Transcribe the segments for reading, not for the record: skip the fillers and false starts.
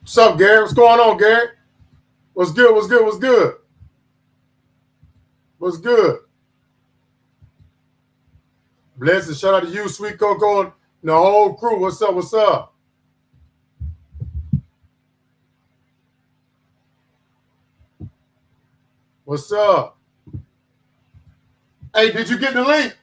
What's up, Gary? What's going on, Gary? What's good? What's good? What's good? What's good? Blessings. Shout out to you, Sweet Coco, and the whole crew. What's up? What's up? What's up? Hey, did you get the link?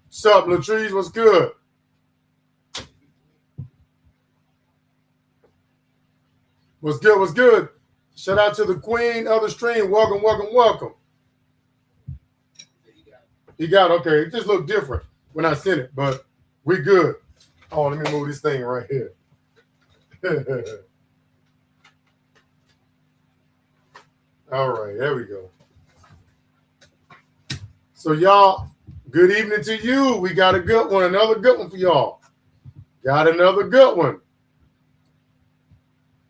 What's up, Latrice? What's good? What's good? What's good? Shout out to the queen of the stream. Welcome, welcome, welcome. You got it. Okay. It just looked different when I sent it, but we good. Oh, let me move this thing right here. All right, there we go. So y'all, good evening to you. We got a good one, another good one for y'all. Got another good one.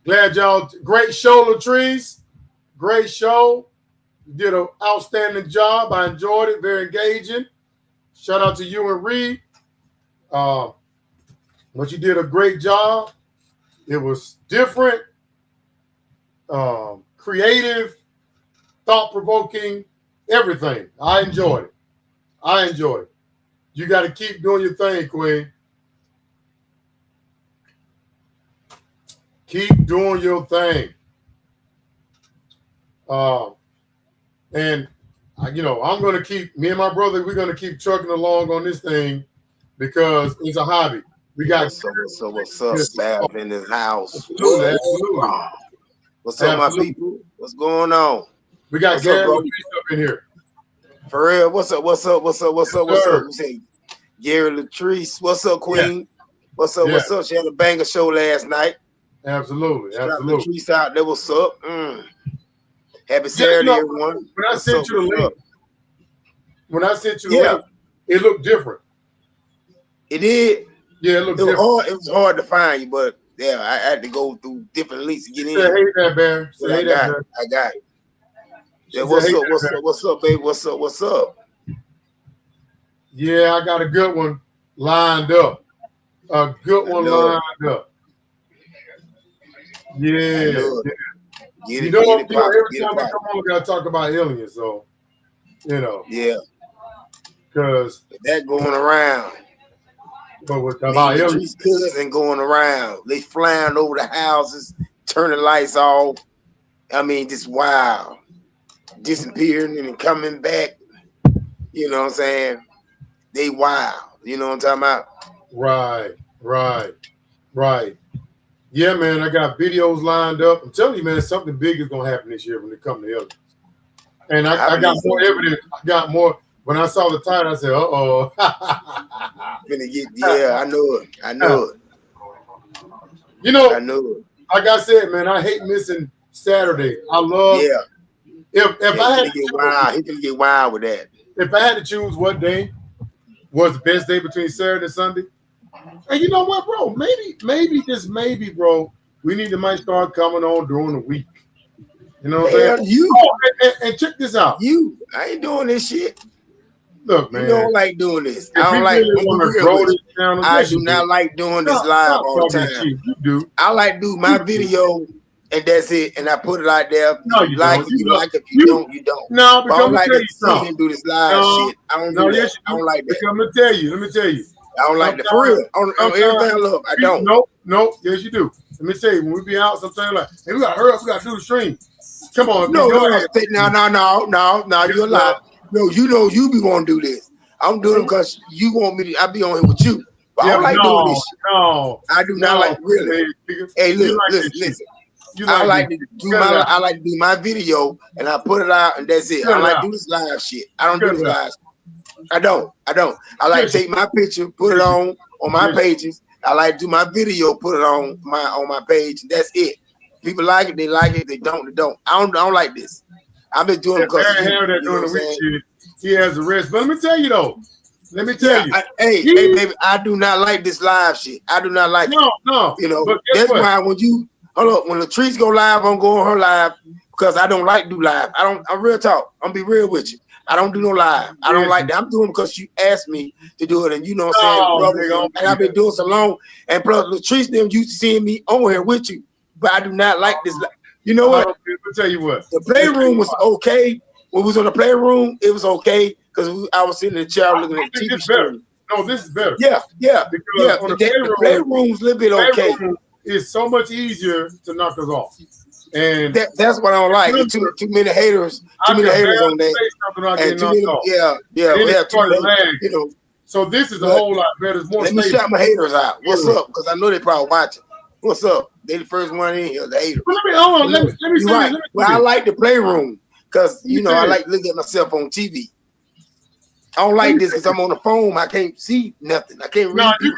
Glad y'all, great show, Latrice. Great show. You did an outstanding job. I enjoyed it, very engaging. Shout out to you and Reed. But you did a great job. It was different, creative, thought-provoking, everything. I enjoyed it. I enjoyed it. You got to keep doing your thing, Queen. Keep doing your thing. And, I'm going to keep, me and my brother, we're going to keep trucking along on this thing because it's a hobby. We got what's up, Staff in this house? Absolutely. What's up, my people? What's going on? We got Gary up in here. For real, what's up? You say Gary Latrice. What's up, Queen? Yeah. What's up? She had a banger show last night. Absolutely. Latrice out there, what's up? Happy Saturday, everyone. When I sent you the link, it looked different. It did. Yeah, it looked different. It was hard to find you, but yeah, I had to go through different links to get in. Hey, that bear. I got it. Yeah, what's up, baby? What's up? Yeah, I got a good one lined up. Yeah. Every time we come on, we gotta talk about aliens, so Yeah. Because that going around. But with about aliens and going around, they flying over the houses, turning lights off. I mean, just wild. Disappearing and coming back. You know what I'm saying? They wild. You know what I'm talking about? Right. Yeah, man, I got videos lined up. I'm telling you, man, something big is gonna happen this year when it comes to aliens. And I got more evidence. I got more. When I saw the title, I said, "Uh-oh." Yeah, I know it. I know it. Like I said, man, I hate missing Saturday. I love. Yeah. If I had to get wild, he can get wild with that. If I had to choose what day was the best day between Saturday and Sunday, and you know what, bro? Maybe, bro, we might start coming on during the week. You know what I'm saying? And check this out. I ain't doing this shit. Look, man. You don't like doing this. I don't like. I do not like doing this live all the time. You do. I like to do my video. And that's it. And I put it out there. No, you like don't. If you like it. If you don't, you don't. No, because I don't like to see him do this live shit. I don't do that. I don't like that. Let me tell you. I don't like that. For real. On everything I love. I don't. Nope. Yes, you do. Let me tell you, when we be out, sometimes like, hey, we gotta hurry up, we gotta do the stream. Come on. No, you're lying. No, you be want to do this. I'm doing it because you want me to. I be on here with you. But I don't like doing this shit. No. I do not like really. Hey, listen. I like to do my video and I put it out and that's it. I like to do this live shit. I don't do this live. I don't. I like to take my picture, put it on my pages. I like to do my video, put it on my page. And that's it. People like it, they like it. They don't, they don't. I don't like this. I've been doing it because he has a risk. But let me tell you though. Hey, baby, I do not like this live shit. I do not like it. No. You know, that's why when Latrice go live, I'm going her live because I don't like do live. I'm real talk. I'm be real with you. I don't do no live. I don't like that. I'm doing it because you asked me to do it, and you know what I'm saying, brother. And I've been doing so long. And plus, Latrice them used to seeing me on here with you, but I do not like this. You know what? I'll tell you what. The playroom was okay. When we was on the playroom, it was okay because I was sitting in the chair looking at the TV screen. No, this is better. Yeah. On the playroom's a little bit okay. It's so much easier to knock us off. And that's what I don't like. Too many haters. Too many haters on that. And too many, you know. So this is a whole lot better. It's more let me shout my haters out. What's up? Because I know they probably watching. What's up? They the first one in here, the haters. Let me see. Right. Well, I like the playroom because you know I like looking at myself on TV. I don't like this because I'm on the phone. I can't see nothing. I can't read. No, you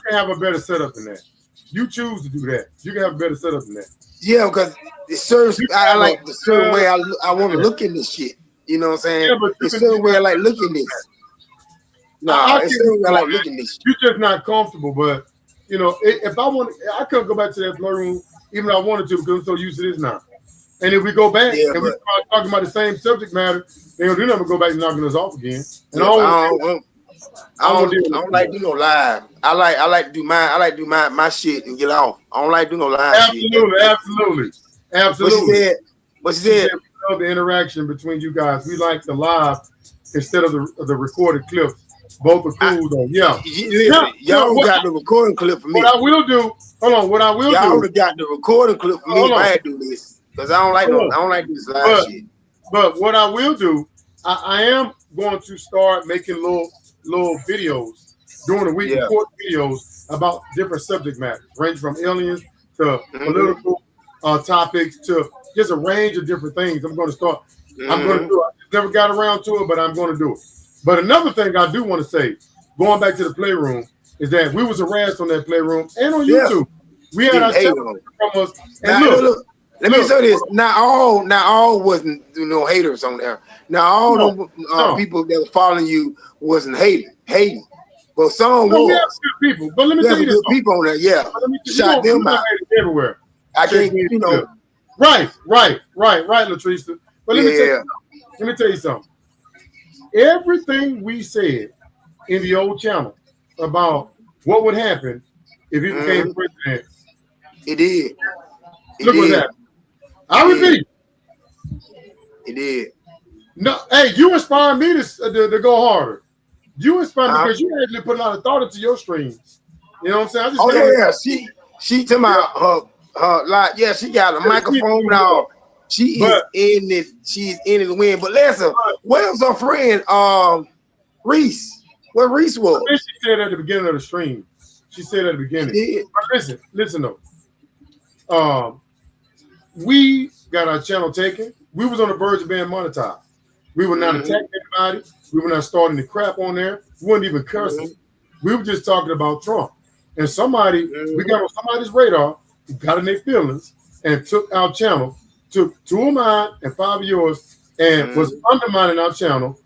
can have a better setup than that. You choose to do that. You can have a better setup than that. Yeah, because it serves. I like the certain way I want to look in this shit. You know what I'm saying? Yeah, but it's certain way I like looking this. No, it's certain way I like looking this. You're just not comfortable, but you know, if I want, I couldn't go back to that playroom even if I wanted to because I'm so used to this now. And if we go back and we start talking about the same subject matter, they don't do nothing but go back and knocking us off again. And I don't like do no live. I like to do my shit and get off. I don't like do no live. Absolutely. What she said. We love the interaction between you guys. We like the live instead of the recorded clips. Both are cool though. Yeah. Y'all got the recording clip for me. What I will do. Hold on. What I will do. Y'all got the recording clip for me. If I had to do this because I don't like this live shit. But what I will do, I am going to start making little videos during the week, record videos about different subject matters, ranging from aliens to political topics to just a range of different things. I'm going to start. I'm going to do it. I never got around to it, but I'm going to do it. But another thing I do want to say, going back to the playroom, is that we was harassed on that playroom and on YouTube. We had our channel from us. And look, let me say this: not all wasn't haters on there. Not all people that were following you wasn't hating, but some was. We have good people, but let me tell you this: people on there, shot them out everywhere. I can't, Right, Latrice. But let me tell you something. Everything we said in the old channel about what would happen if he became president, it did. Look what happened. I repeat. It did. No, hey, you inspired me to go harder. You inspired me because you actually put a lot of thought into your streams. You know what I'm saying? She to my her she got a microphone now. She is in this. She's in it to win. But listen, where's her friend Reese? Where Reese was? She said at the beginning of the stream. She said at the beginning. But listen though. We got our channel taken. We was on the verge of being monetized. We were not attacking anybody. We were not starting the crap on there. We weren't even cursing. We were just talking about Trump. And somebody, we got on somebody's radar, got in their feelings, and took our channel, took 2 of mine and 5 of yours, and was undermining our channel,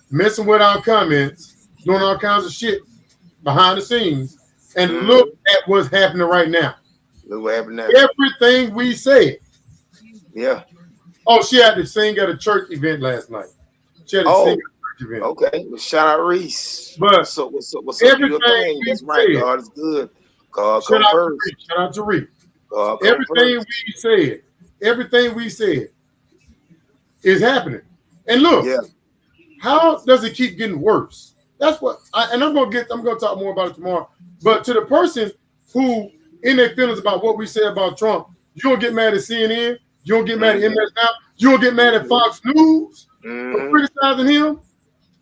messing with our comments, doing all kinds of shit behind the scenes. And look at what's happening right now. Look what happened now. Everything we said. Yeah. Oh, she had to sing at a church event last night. She had to sing at a church event. Okay. Well, shout out Reese. But what's up? Everything that's right. Said, God is good. God shout come first. Shout out to Reese. Everything we said is happening. And look, how does it keep getting worse? That's what I'm gonna talk more about it tomorrow. But to the person who in their feelings about what we said about Trump, you don't get mad at CNN, you don't get mad at MS Now, you don't get mad at Fox News for criticizing him.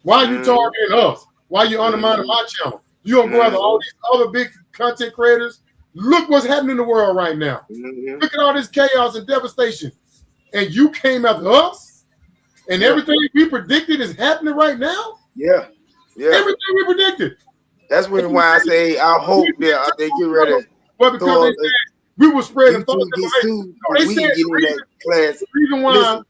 Why are you targeting us? Why are you undermining my channel? You don't go after all these other big content creators. Look what's happening in the world right now. Look at all this chaos and devastation. And you came after us, and everything we predicted is happening right now? Yeah. Everything we predicted. That's why I say I hope that they get ready. Well, because they said we were spreading false information. The reason why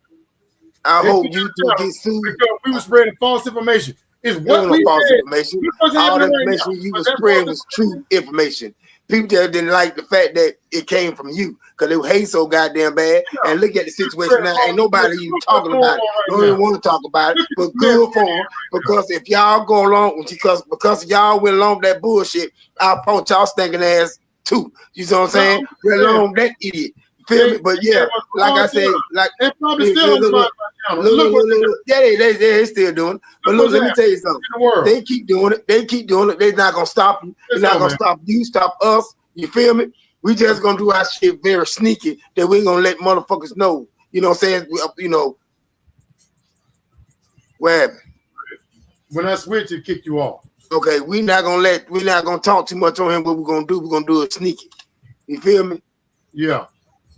I hope you get sued because we were spreading false information. Is what we false said. Information. All the information you were spreading was true information. People just didn't like the fact that it came from you because they hate so goddamn bad. Yeah. And look at the situation now. Ain't nobody even talking about it. Don't even want to talk about it. But good for them because if y'all go along because y'all went along with that bullshit, I'll punch y'all stinking ass too. You know what I'm saying? We're along that idiot. Feel me? But yeah, like I said, like they probably still look, they still doing it. But look, let me tell you something. They keep doing it. They keep doing it. They're not gonna stop you. They're not gonna stop you. Stop us. You feel me? We just gonna do our shit very sneaky. That we ain't gonna let motherfuckers know. You know what I'm saying? You know, where when I switch, it kick you off. Okay, we're not gonna talk too much on him. What we're gonna do? We're gonna do it sneaky. You feel me? Yeah.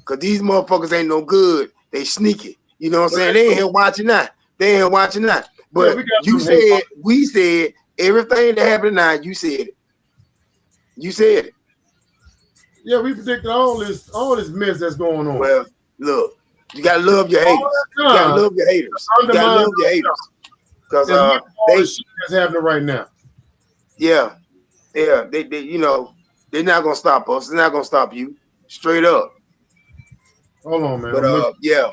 Cause these motherfuckers ain't no good. They sneaky. You know what I'm saying? They ain't here watching that. They ain't watching that. But yeah, we said everything that happened now. You said it. You said it. Yeah, we predicted all this mess that's going on. Well, look, you gotta love your haters. You gotta love your haters. You gotta love your haters. Because they shit that's happening right now. Yeah. Yeah. They you know, they're not gonna stop us. They're not gonna stop you. Straight up. Hold on, man. But yeah,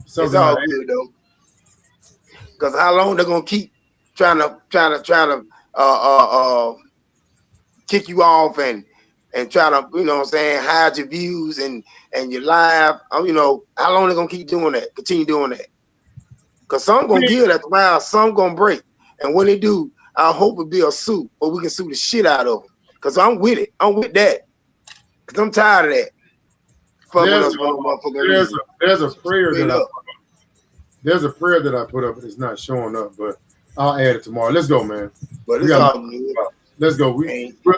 it's all good though. Because how long they're gonna keep trying to kick you off and try to, you know what I'm saying, hide your views and your live, you know, how long they're gonna keep doing that, continue doing that? Because some gonna give that while, some gonna break. And when they do, I hope it be a suit or we can sue the shit out of them. Because I'm with it. I'm with that. Because I'm tired of that. There's a prayer that I put up. It's not showing up, but I'll add it tomorrow. Let's go, man. But it's all good. Let's go.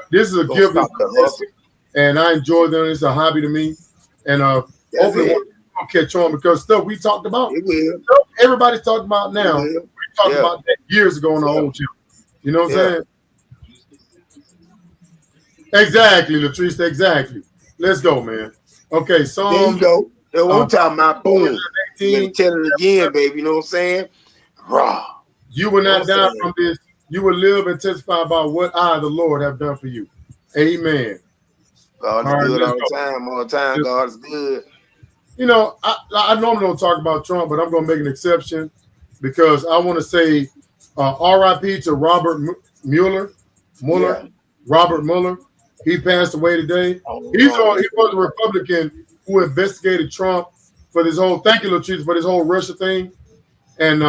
This is a gift, and I enjoy them. It's a hobby to me, and hopefully we'll catch on because stuff we talked about. Everybody's talking about now. We talked about that years ago on the old channel. You know what I'm saying? Exactly, Latrice. Exactly. Let's go, man. Okay, so there you go. That one time, my boom. Let me tell it again, baby. You know what I'm saying? Raw. You will not die from this. You will live and testify about what I, the Lord, have done for you. Amen. God is good all the time. All the time, God is good. You know, I normally don't talk about Trump, but I'm going to make an exception because I want to say R.I.P. to Robert Mueller. Robert Mueller. He passed away today. He was a Republican who investigated Trump for this whole, thank you, Latrice, for this whole Russia thing. And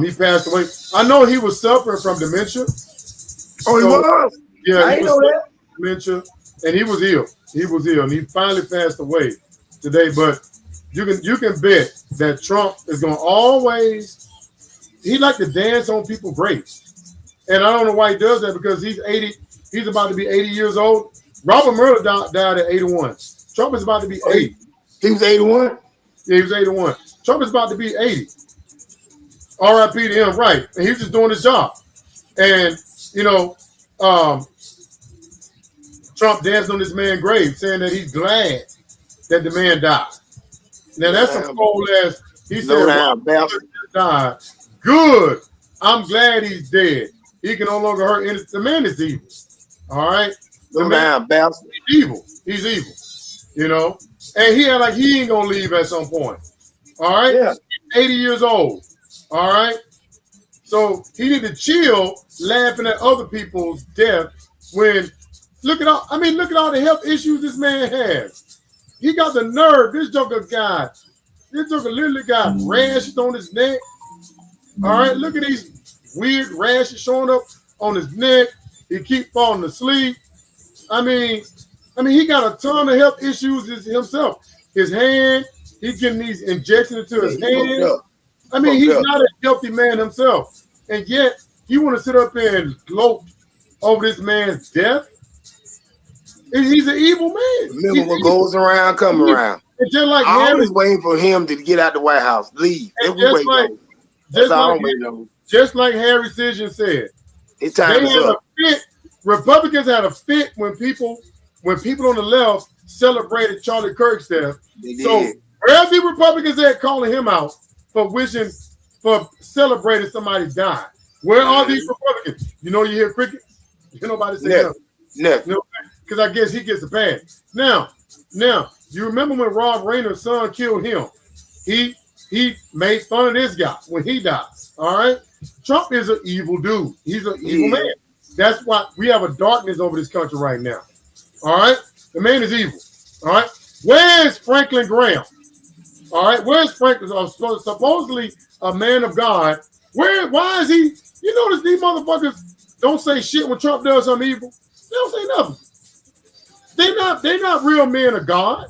he passed away. I know he was suffering from dementia. Oh, he was? Yeah, I know that. Dementia. And he was ill. He was ill. And he finally passed away today. But you can bet that Trump is going to always, he like to dance on people's graves. And I don't know why he does that because he's 80. He's about to be 80 years old. Robert Mueller died at 81. Trump is about to be 80. He was 81? Yeah, he was 81. Trump is about to be 80. R.I.P. to him, right. And he was just doing his job. And, you know, Trump danced on this man's grave saying that he's glad that the man died. Now, that's some cold ass. He said, died. Good. I'm glad he's dead. He can no longer hurt any. The man is evil. All right? The man is evil. He's evil. You know? And he had like he ain't going to leave at some point. All right? Yeah. 80 years old. All right? So he need to chill laughing at other people's death when look at all the health issues this man has. He got the nerve. This joker literally got rashes on his neck. All right, look at these weird rashes showing up on his neck. He keep falling asleep. I mean, he got a ton of health issues himself. His hand, he's getting these injections into his hand. I mean, he's not a healthy man himself. And yet, you want to sit up there and gloat over this man's death? He's an evil man. Remember what goes around, come around. And just like I was waiting for him to get out the White House, leave. Just like Harry Sijan said, it's time they had a fit. Republicans had a fit when people on the left celebrated Charlie Kirk's death. So where the Republicans at calling him out for celebrating somebody died? Where are these Republicans? You know, you hear crickets. You nobody say nothing. No. You know, because I guess he gets a pass. Now, you remember when Rob Rayner's son killed him? He made fun of this guy when he died. All right, Trump is an evil dude. He's an evil man. That's why we have a darkness over this country right now. All right, the man is evil. All right, where's Franklin Graham? All right, where's Franklin? Supposedly a man of God. Why is he? You notice these motherfuckers don't say shit when Trump does something evil. They don't say nothing. They're not real men of God.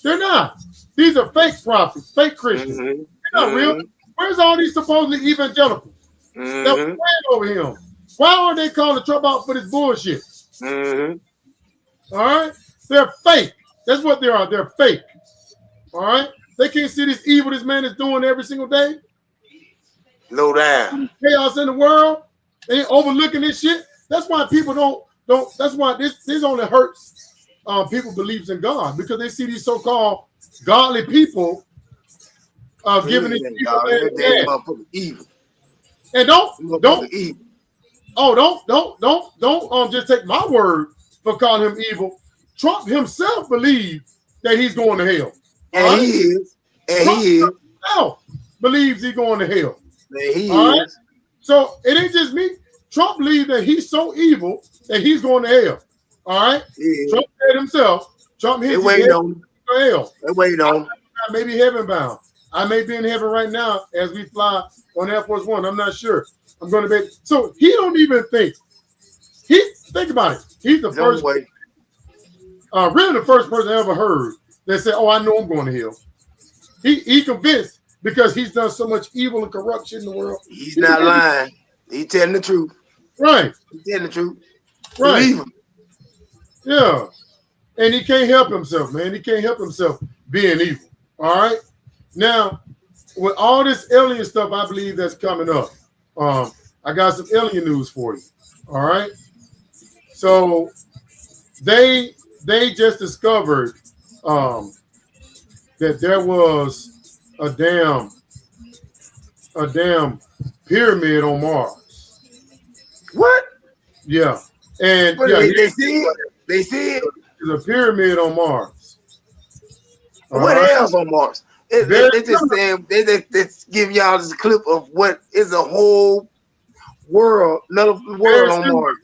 They're not. These are fake prophets, fake Christians. They're not real. Where's all these supposedly evangelicals that were praying over him? Why aren't they calling Trump out for this bullshit? All right? They're fake. That's what they are. They're fake. All right? They can't see this evil this man is doing every single day. Low down. Chaos in the world. They ain't overlooking this shit. That's why people don't. That's why this only hurts people beliefs in God, because they see these so-called godly people giving this evil. And don't just take my word for calling him evil. Trump himself believes that he's going to hell. And he is. And Trump he himself believes he's going to hell. And he all is. Right? So it ain't just me. Trump believes that he's so evil that he's going to hell. All right? Yeah. Trump said himself. Trump hit hell. I may be heaven bound. I may be in heaven right now as we fly on Air Force One. I'm not sure. I'm going to be. So he don't even think. Think about it. He's the first. Really the first person I ever heard that said, "Oh, I know I'm going to hell." He convinced because he's done so much evil and corruption in the world. He's not lying. He's telling the truth. Right. He's telling the truth. Right. Believe him. Yeah. And he can't help himself, man. He can't help himself being evil. All right. Now, with all this alien stuff, I believe that's coming up. I got some alien news for you. All right. So they just discovered that there was a damn pyramid on Mars. What? Yeah. And what, yeah, they see it. They see it. There's a pyramid on Mars. What else on Mars? They just saying they give y'all this clip of what is a whole world, another world on Mars.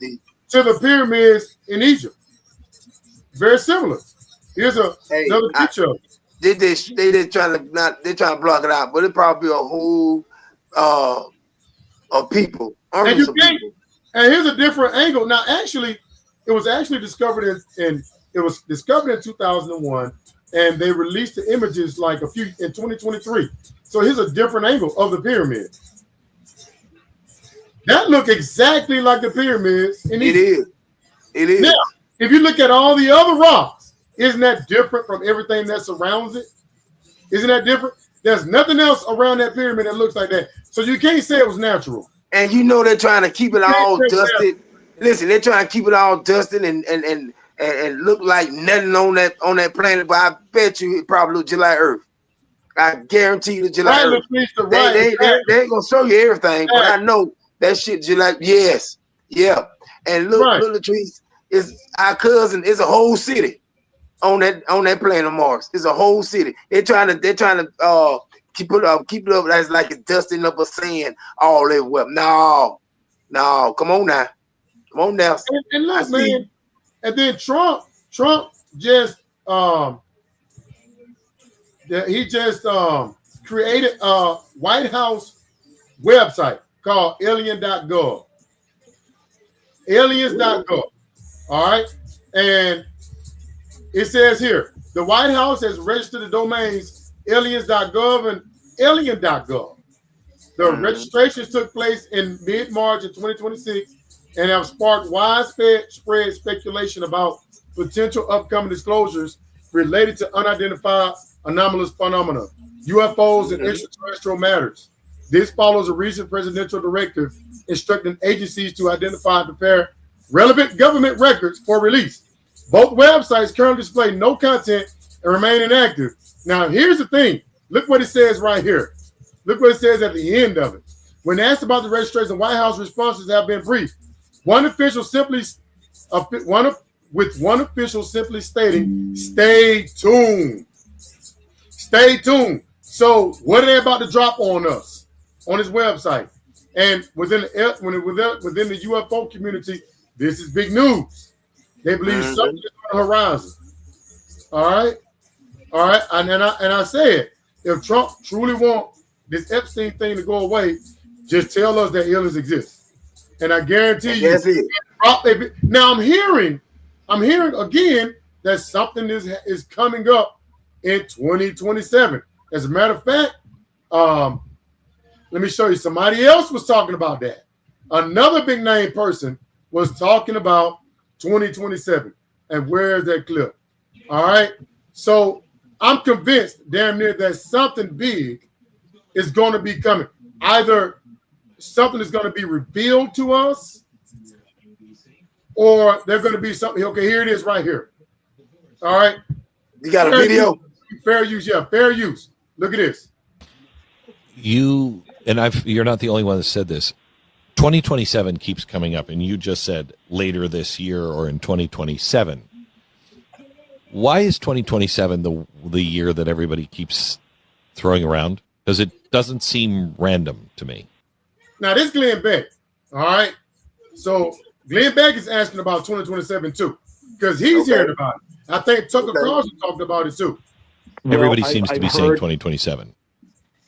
To the pyramids in Egypt. Very similar. Here's another picture. They trying to block it out, but it probably be a whole of people. And here's a different angle. Now, actually, it was discovered in 2001, and they released the images in 2023. So here's a different angle of the pyramid. That look exactly like the pyramids in Egypt. It is. Now, if you look at all the other rocks, isn't that different from everything that surrounds it? Isn't that different? There's nothing else around that pyramid that looks like that. So you can't say it was natural. And you know they're trying to keep it all dusted. Listen, they're trying to keep it all dusted and look like nothing on that planet. But I bet you it probably looks just like Earth. I guarantee you, just like Earth. They ain't gonna show you everything, but I know that shit just like And look, the trees is our cousin. It's a whole city on that planet of Mars. It's a whole city. They're trying to keep it up as like it's dusting up a sand all over. Well, no, come on now. And look, man. And then Trump just created a White House website called alien.gov. Aliens.gov. All right. And it says here, the White House has registered the domains aliens.gov and alien.gov. The registrations took place in mid-March of 2026 and have sparked widespread speculation about potential upcoming disclosures related to unidentified anomalous phenomena, UFOs, and extraterrestrial matters. This follows a recent presidential directive instructing agencies to identify and prepare relevant government records for release. Both websites currently display no content and remain inactive. Now, here's the thing. Look what it says right here. Look what it says at the end of it. When asked about the registration, White House responses have been brief. One official simply with one official simply stating, "Stay tuned, stay tuned." So what are they about to drop on us on his website? And within the UFO community, this is big news. They believe something is on the horizon. All right. And I said, if Trump truly wants this Epstein thing to go away, just tell us that aliens exist, and I guarantee you. Now I'm hearing again that something is coming up in 2027. As a matter of fact, let me show you. Somebody else was talking about that. Another big name person was talking about 2027. And where is that clip? All right. So I'm convinced, damn near, that something big is going to be coming. Either something is going to be revealed to us, or they're going to be something. Okay, here it is right here. All right. You got a video? Fair use, yeah, fair use. Look at this. You're not the only one that said this. 2027 keeps coming up, and you just said later this year or in 2027. Why is 2027 the year that everybody keeps throwing around? Because it doesn't seem random to me. Now, this Glenn Beck, all right? So Glenn Beck is asking about 2027 too, because he's hearing about it. I think Tucker Carlson talked about it too. Everybody seems to be saying 2027.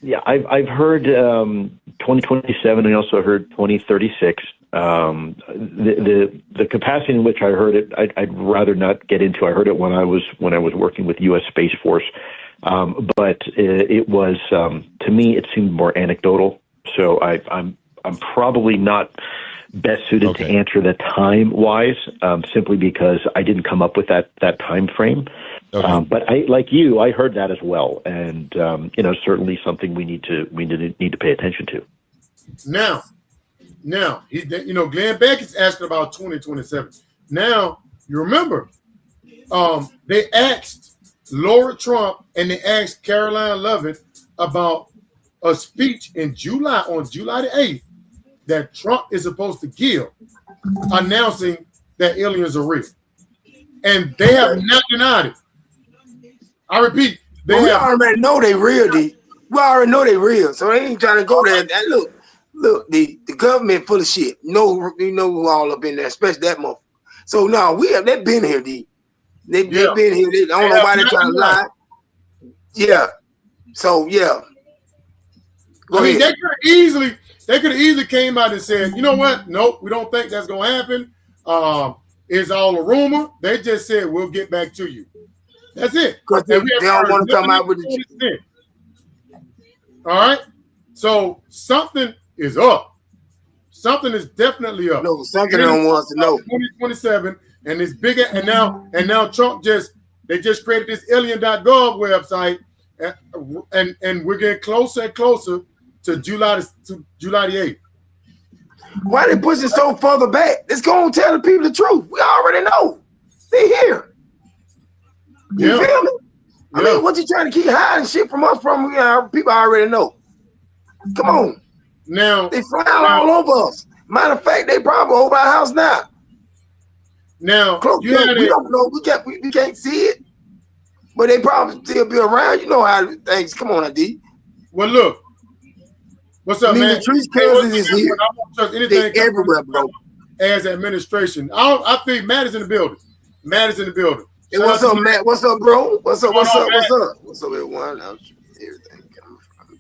Yeah, I've heard 2027. I also heard 2036. The capacity in which I heard it, I'd rather not get into. I heard it when I was working with U.S. Space Force, but it was to me it seemed more anecdotal. So I'm probably not best suited to answer the time wise, simply because I didn't come up with that time frame. Okay. But I, like you, I heard that as well, and certainly something we need to pay attention to. Now, Glenn Beck is asking about 2027. Now, you remember, they asked Laura Trump and they asked Caroline Leavitt about a speech on July the 8th that Trump is supposed to give, announcing that aliens are real, and they have not denied it. I repeat, we already know they real, D. We already know they real, so they ain't trying to go there. And look, the government full of shit. You know who all up in there, especially that motherfucker. So no, they've been here, D. They've been here. I don't know why they're trying to lie. Yeah. So yeah. They could have easily came out and said, you know what? Nope, we don't think that's gonna happen. It's all a rumor. They just said we'll get back to you. That's it. Because they don't want to come out with the. All right. So something is up. Something is definitely up. No, something they don't want to know. 2027, and it's bigger. And now Trump just created this alien.gov website, and we're getting closer and closer to July the 8th. Why they pushing so further back? Let's go and tell the people the truth. We already know. They here. You feel me? I mean, what you trying to keep hiding shit from us? People already know. Come on. Now they flying all over us. Matter of fact, they probably over our house now. Now we don't know. We can't see it, but they probably still be around. You know how things. Come on, D. Well, look. What's up, man? The Trees cousins is here. I won't trust anything everywhere, bro. As administration, I think Matt is in the building. Hey, what's up, Matt? What's up, bro? What's up, everyone? Everything coming from.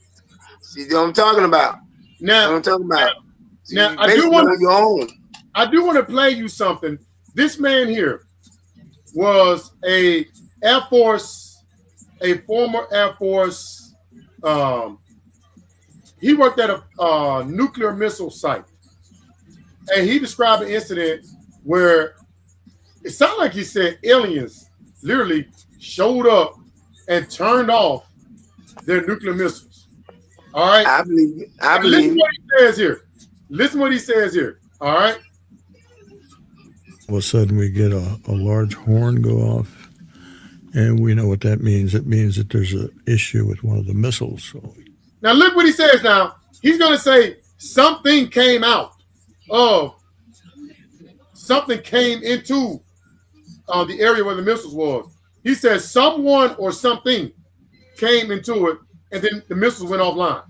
See what I'm talking about? Now, I do want to play you something. This man here was a former Air Force. He worked at a nuclear missile site, and he described an incident where it sounded like he said aliens literally showed up and turned off their nuclear missiles. All right. I believe it. Listen what he says here. All right. All of a sudden we get a large horn go off, and we know what that means. It means that there's an issue with one of the missiles. So now look what he says now. He's going to say something came out of, something came into the area where the missiles was. He says someone or something came into it, and then the missiles went offline.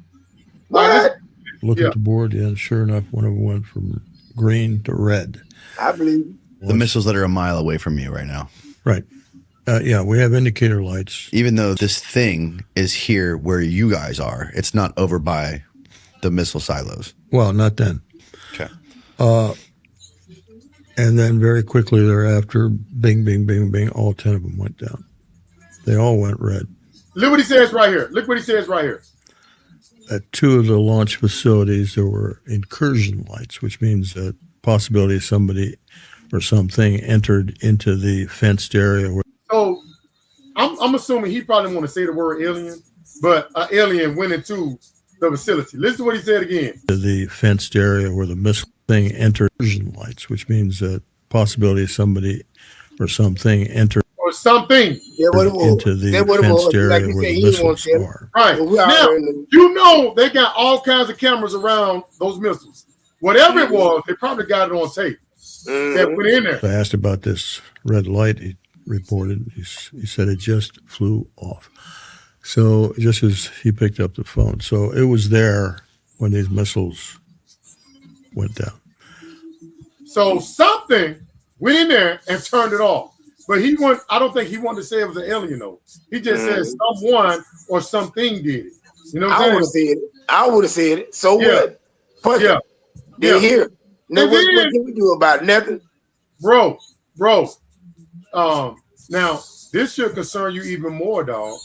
What? Look Yeah. at the board, and sure enough, one of them went from green to red. I believe The missiles that are a mile away from you right now. Right. Yeah, we have indicator lights. Even though this thing is here where you guys are, it's not over by the missile silos. Well, not then. Okay. And then very quickly thereafter, bing, bing, bing, bing, all 10 of them went down. They all went red. Look what he says right here. Look what he says right here. At 2 of the launch facilities, there were incursion lights, which means that possibility somebody or something entered into the fenced area. So I'm assuming he probably want to say the word alien, but an alien went into the facility. Listen to what he said again. The fenced area where the missile thing entered incursion lights, which means that possibility somebody or something entered Or something. into the fenced area where the missiles are. Right. Now, you know they got all kinds of cameras around those missiles. Whatever it was, they probably got it on tape. That went in there. I asked about this red light. He reported, he said it just flew off. So just as he picked up the phone. So it was there when these missiles went down. So something went in there and turned it off. But I don't think he wanted to say it was an alien though. He just said someone or something did it. You know what I'm saying? I would have said it. So what? Fuck it. They're here. Now, what can we do about it? Nothing? Bro. Now, this should concern you even more, dog.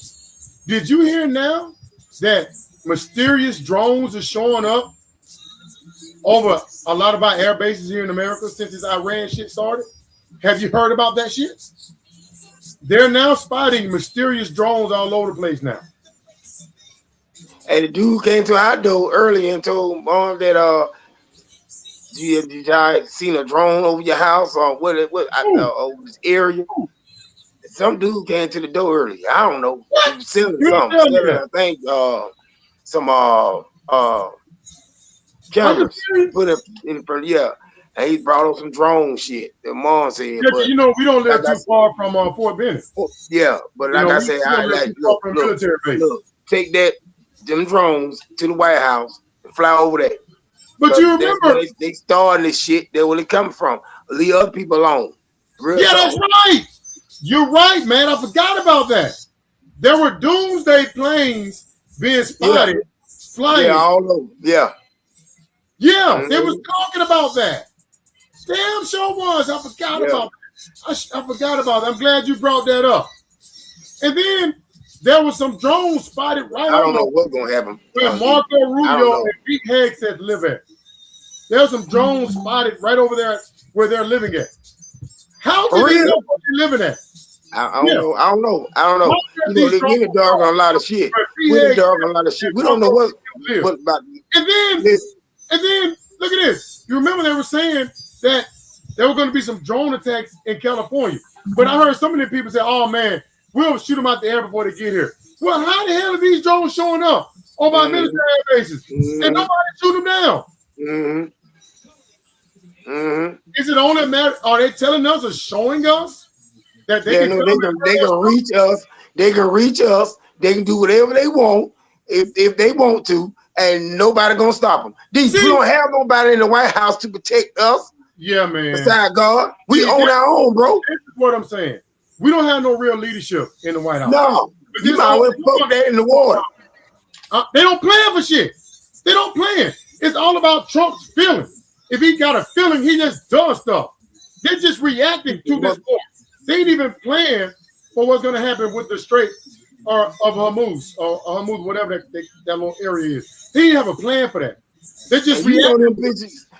Did you hear now that mysterious drones are showing up over a lot of our air bases here in America since this Iran shit started? Have you heard about that shit? They're now spotting mysterious drones all over the place now. And the dude came to our door early and told Mom that did y'all seen a drone over your house or what over this area? Some dude came to the door early. I don't know. He was selling something. I think some cameras put up in front. Yeah. And he brought up some drone shit. The mom said, yeah, but, you know, we don't live too far from Fort Bennett. Yeah, but like I said, look, take them drones to the White House and fly over there. But you remember they starting this shit. That's where it coming from. Leave other people alone. That's right. You're right, man. I forgot about that. There were doomsday planes being spotted flying. Yeah, all over. Yeah. Yeah, they was talking about that. Damn sure was. I forgot about that. I forgot about that. I'm glad you brought that up. And then there was some drones spotted right I don't know what's going to happen. Where Marco Rubio and Pete Hegseth live at. There's some drones spotted right over there where they're living at. How do they know where they're living at? I don't know. You know, they get dog on a lot of shit. We don't know what about. And then look at this. You remember they were saying that there were going to be some drone attacks in California. But I heard some of the people say, oh man, we'll shoot them out the air before they get here. Well, how the hell are these drones showing up on my military air bases? And nobody shoot them down. Is it only a matter? Are they telling us or showing us that they can reach us? They can reach us. They can do whatever they want if they want to, and nobody gonna stop them. We don't have nobody in the White House to protect us. Yeah, man. Besides God, we own our own, bro. This is what I'm saying. We don't have no real leadership in the White House. No, you might well put that in the water. They don't plan for shit. They don't plan. It's all about Trump's feelings. If he got a feeling, he just does stuff. They're just reacting to this war. They ain't even plan for what's going to happen with the Strait of Hormuz, or Hormuz, whatever that little area is. They didn't have a plan for that. They just reacting.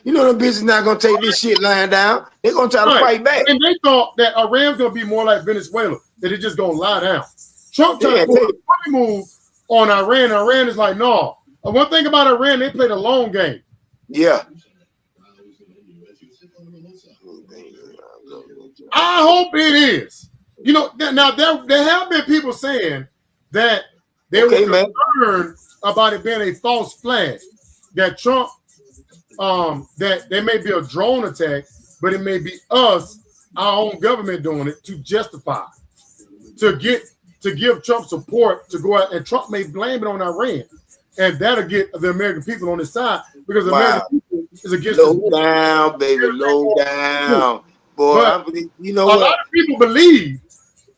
You know them bitches not going to take this shit lying down. They're going to try to fight back. And they thought that Iran's going to be more like Venezuela, that it's just going to lie down. Trump tried to pull a funny move on Iran. Iran is like, no. One thing about Iran, they play the long game. Yeah. I hope it is. You know, now there have been people saying that they were concerned about it being a false flag, that Trump, that there may be a drone attack, but it may be us our own government doing it to justify, to give Trump support to go out, and Trump may blame it on Iran, and that'll get the American people on his side because the American people is against low down, baby, low down. Boy, you know a lot of people believe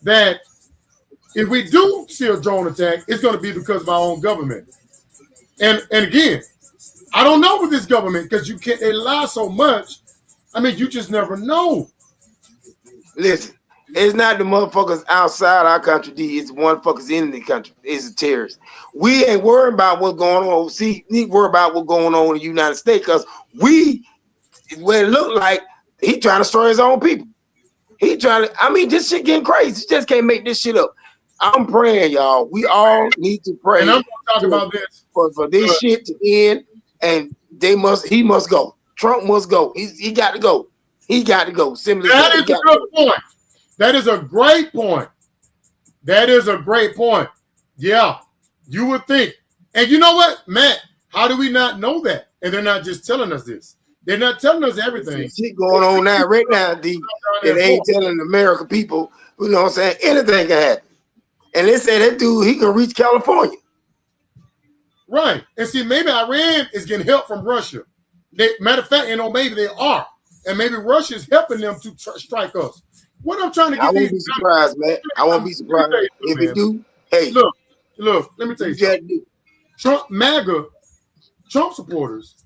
that if we do see a drone attack, it's going to be because of our own government. And again, I don't know with this government because they lie so much. I mean, you just never know. Listen, it's not the motherfuckers outside our country, it's the motherfuckers in the country. It's the terrorists. We ain't worried about what's going on. See, we need to worry about what's going on in the United States because where it look like he trying to destroy his own people. He trying to, I mean, this shit getting crazy. You just can't make this shit up. I'm praying, y'all. We all need to pray. And I'm going to talk about this. For this shit to end, and he must go. Trump must go. He got to go. He got to go. Simply that is a good point. That is a great point. That is a great point. Yeah, you would think. And you know what, Matt? How do we not know that? And they're not just telling us this. They're not telling us everything. There's shit going on now, right now, D. That ain't telling the American people, you know what I'm saying? Anything can happen. And they say that dude, he can reach California. Right. And see, maybe Iran is getting help from Russia. Matter of fact, maybe they are. And maybe Russia is helping them to strike us. What I'm trying to get I won't be surprised, man. I won't be surprised. If it do, hey. Look, let me tell you something. Trump supporters,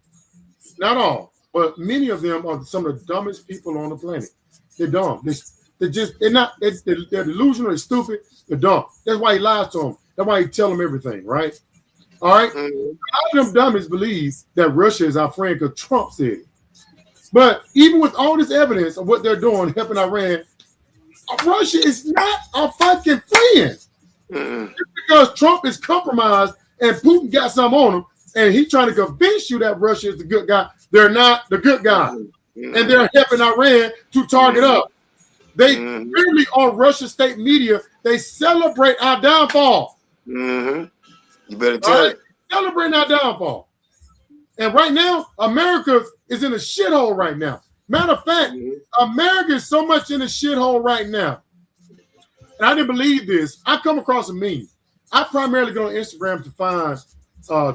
not all, but many of them are some of the dumbest people on the planet. They're dumb. They're delusional, they're stupid, they're dumb. That's why he lies to them. That's why he tell them everything, right? All right? A lot of them dummies believe that Russia is our friend because Trump said it. But even with all this evidence of what they're doing, helping Iran, Russia is not our fucking friend. Just because Trump is compromised and Putin got some on him, and he's trying to convince you that Russia is the good guy, they're not the good guy. And they're helping Iran to target up. They really on Russian state media, they celebrate our downfall. You better tell it. Celebrating our downfall. And right now, America is in a shithole right now. Matter of fact, America is so much in a shithole right now. And I didn't believe this. I come across a meme. I primarily go on Instagram to find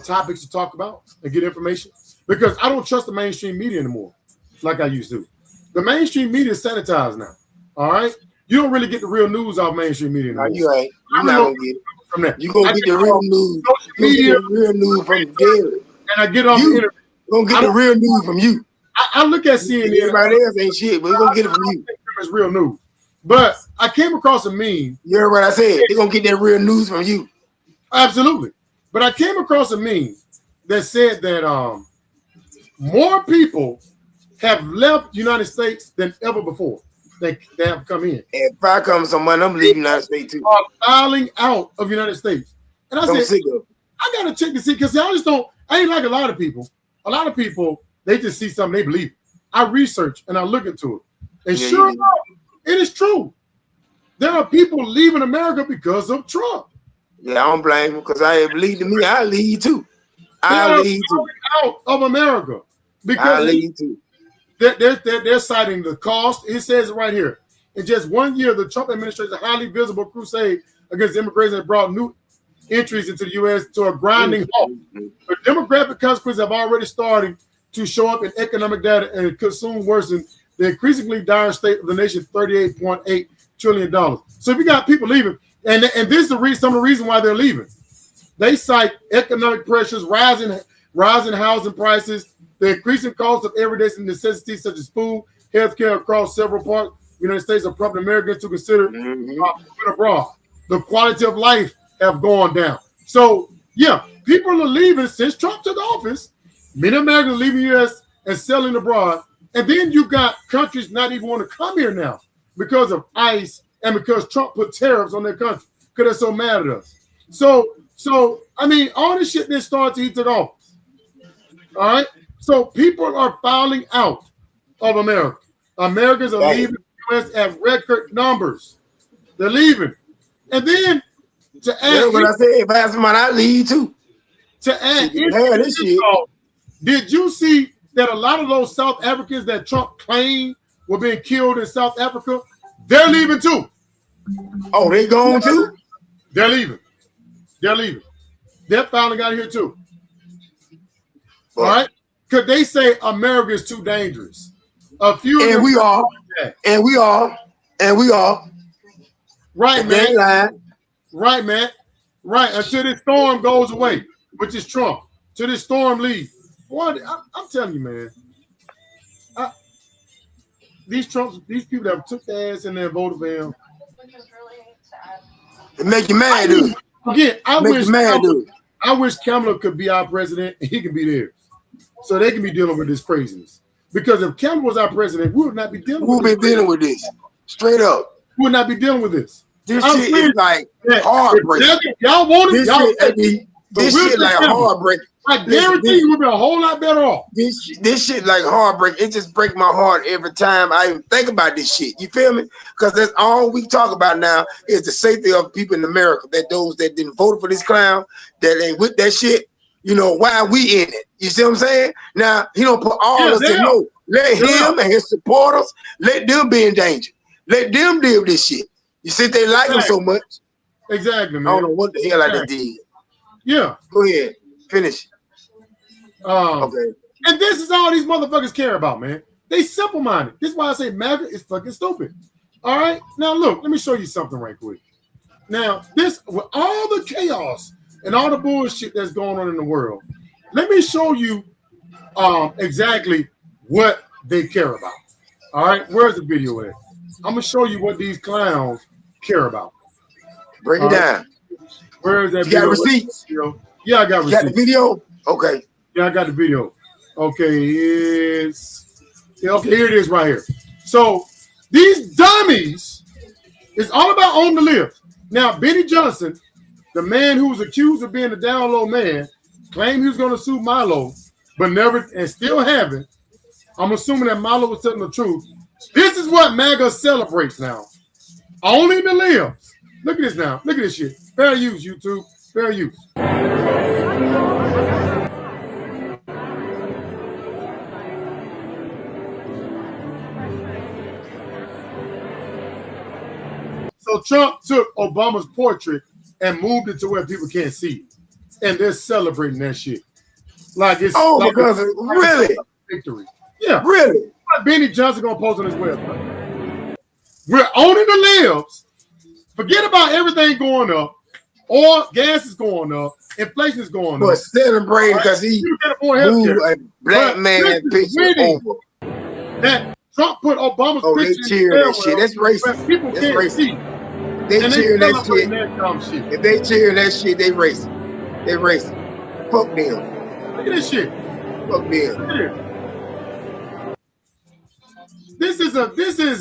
topics to talk about and get information because I don't trust the mainstream media anymore like I used to. The mainstream media is sanitized now. All right? You don't really get the real news off mainstream media anymore. No, you ain't. You're not going to get it. From that. You're going to get the real news. Media, the real news from Gary. And I get off the internet. You're going to get the real news from you. I look at CNN. Everybody else ain't shit, but you're going to get it from you. It's real news. But I came across a meme. You heard what I said. They're going to get that real news from you. Absolutely. But I came across a meme that said that more people have left the United States than ever before. They have come in. And if I come someone, I'm leaving the United States too. Are filing out of the United States. And I said, I got to check to see, because I ain't like a lot of people. A lot of people, they just see something, they believe it. I research and I look into it. And sure enough, it is true. There are people leaving America because of Trump. Yeah, I don't blame him because I believe in me. I leave too. I leave too. Out of America because I leave too. They're citing the cost. It says it right here. In just 1 year, the Trump administration's highly visible crusade against immigration has brought new entries into the U.S. to a grinding halt. The demographic consequences have already started to show up in economic data and could soon worsen the increasingly dire state of the nation's $38.8 trillion. So if you got people leaving, and this is some of the reason why they're leaving. They cite economic pressures, rising housing prices, the increasing cost of everyday necessities such as food, healthcare across several parts of the United States are prompting Americans to consider moving abroad. The quality of life have gone down. So, yeah, people are leaving since Trump took office. Many Americans are leaving the U.S. and selling abroad. And then you got countries not even want to come here now because of ICE and because Trump put tariffs on their country because they're so mad at us. So I mean, all this shit that started till he took office. All right? So people are filing out of America. Americans are leaving the U.S. at record numbers. They're leaving. And then to add, what I said, if I have somebody, I leave too. To add, this shit. Did you see that a lot of those South Africans that Trump claimed were being killed in South Africa, they're leaving too. Oh, they going too? They're leaving. They're leaving. They finally got here too. All right? Because they say America is too dangerous. A few and we are. And we are. And we are. Right, man. Right, man. Right. Until this storm goes away, which is Trump. Till this storm leaves. Boy, I'm telling you, man. These people that took their ass in there and voted for him. It make you mad, dude. Again, I wish Kamala could be our president and he could be theirs. So they can be dealing with this craziness. Because if Kamala was our president, we would not be dealing with this. We'll be dealing with this. Straight up. We would not be dealing with this. This shit is like heartbreaking. Y'all want it? This shit like heartbreaking. I guarantee you we'll be a whole lot better off. This shit like heartbreak. It just breaks my heart every time I even think about this shit. You feel me? Because that's all we talk about now is the safety of people in America. That those that didn't vote for this clown, that ain't with that shit. You know, why we in it? You see what I'm saying? Now, he don't put all of us in. No, let him and his supporters, let them be in danger. Let them deal with this shit. You see, they like him so much. Exactly, man. I don't know what the hell I just did. Yeah. Go ahead. Finish. Okay. And this is all these motherfuckers care about, man. They simple-minded. This is why I say MAGA is fucking stupid. All right? Now, look, let me show you something right quick. Now, this, with all the chaos and all the bullshit that's going on in the world, let me show you exactly what they care about. All right? Where's the video at? I'm going to show you what these clowns care about. Break it down. Where is that video? You got receipts? Yeah, I got receipts. You got the video? Okay. Yeah, I got the video. Okay, okay, here it is right here. So these dummies, it's all about on the list. Now, Benny Johnson, the man who was accused of being a down low man, claimed he was going to sue Milo, but never and still haven't. I'm assuming that Milo was telling the truth. This is what MAGA celebrates now. Only the limbs. Look at this now. Look at this shit. Fair use, YouTube. Fair use. So Trump took Obama's portrait and moved it to where people can't see it. And they're celebrating that shit. Like it's really victory. Yeah. Really? Benny Johnson gonna post on his website. We're owning the libs. Forget about everything going up. Oil, gas is going up. Inflation is going up. But celebrating because he moved a black man picture over. That Trump put Obama's picture they cheer that shit. That's racist. People That's can't racist. see. They cheering that shit. That if they cheering that shit, they racist. They racist. Fuck them. Look at this shit. Fuck them. This is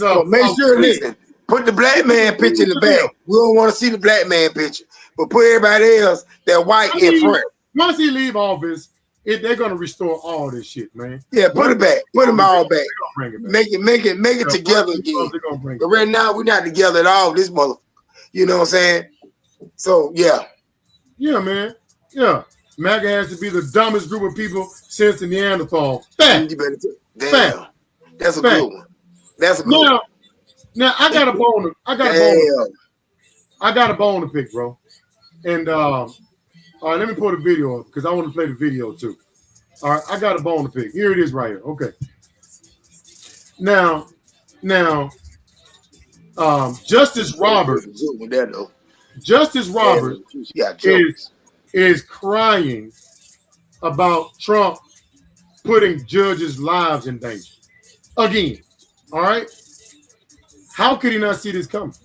a. Make sure, listen. Put the black man picture in the back. We don't want to see the black man picture, but put everybody else that white in front. Once he leave office, they're gonna restore all this shit, man. Yeah, put it back. Put them all back. Make it together again. But right now we're not together at all. This mother, you know what I'm saying? So yeah. Yeah, man. Yeah. MAGA has to be the dumbest group of people since the Neanderthals. Fact. Damn. That's a good one. That's a good one. Now I got a bone. I got a bone to pick, bro. And all right, let me pull the video up because I want to play the video too. All right, I got a bone to pick. Here it is right here. Okay. Now, Justice Roberts is crying about Trump putting judges' lives in danger. Again, all right? How could he not see this coming?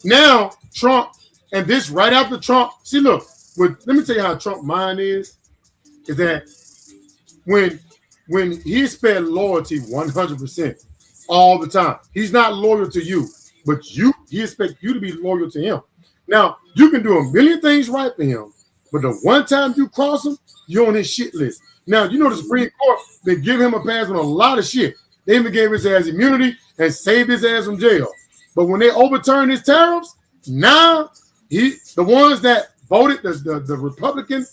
Now, Trump, and this right after Trump, see, look, let me tell you how Trump's mind is that when he expects loyalty 100% all the time, he's not loyal to you, but he expects you to be loyal to him. Now, you can do a million things right for him, but the one time you cross him, you're on his shit list. Now, you know the Supreme Court, they give him a pass on a lot of shit. They even gave his ass immunity and saved his ass from jail. But when they overturned his tariffs, now the ones that voted, the Republican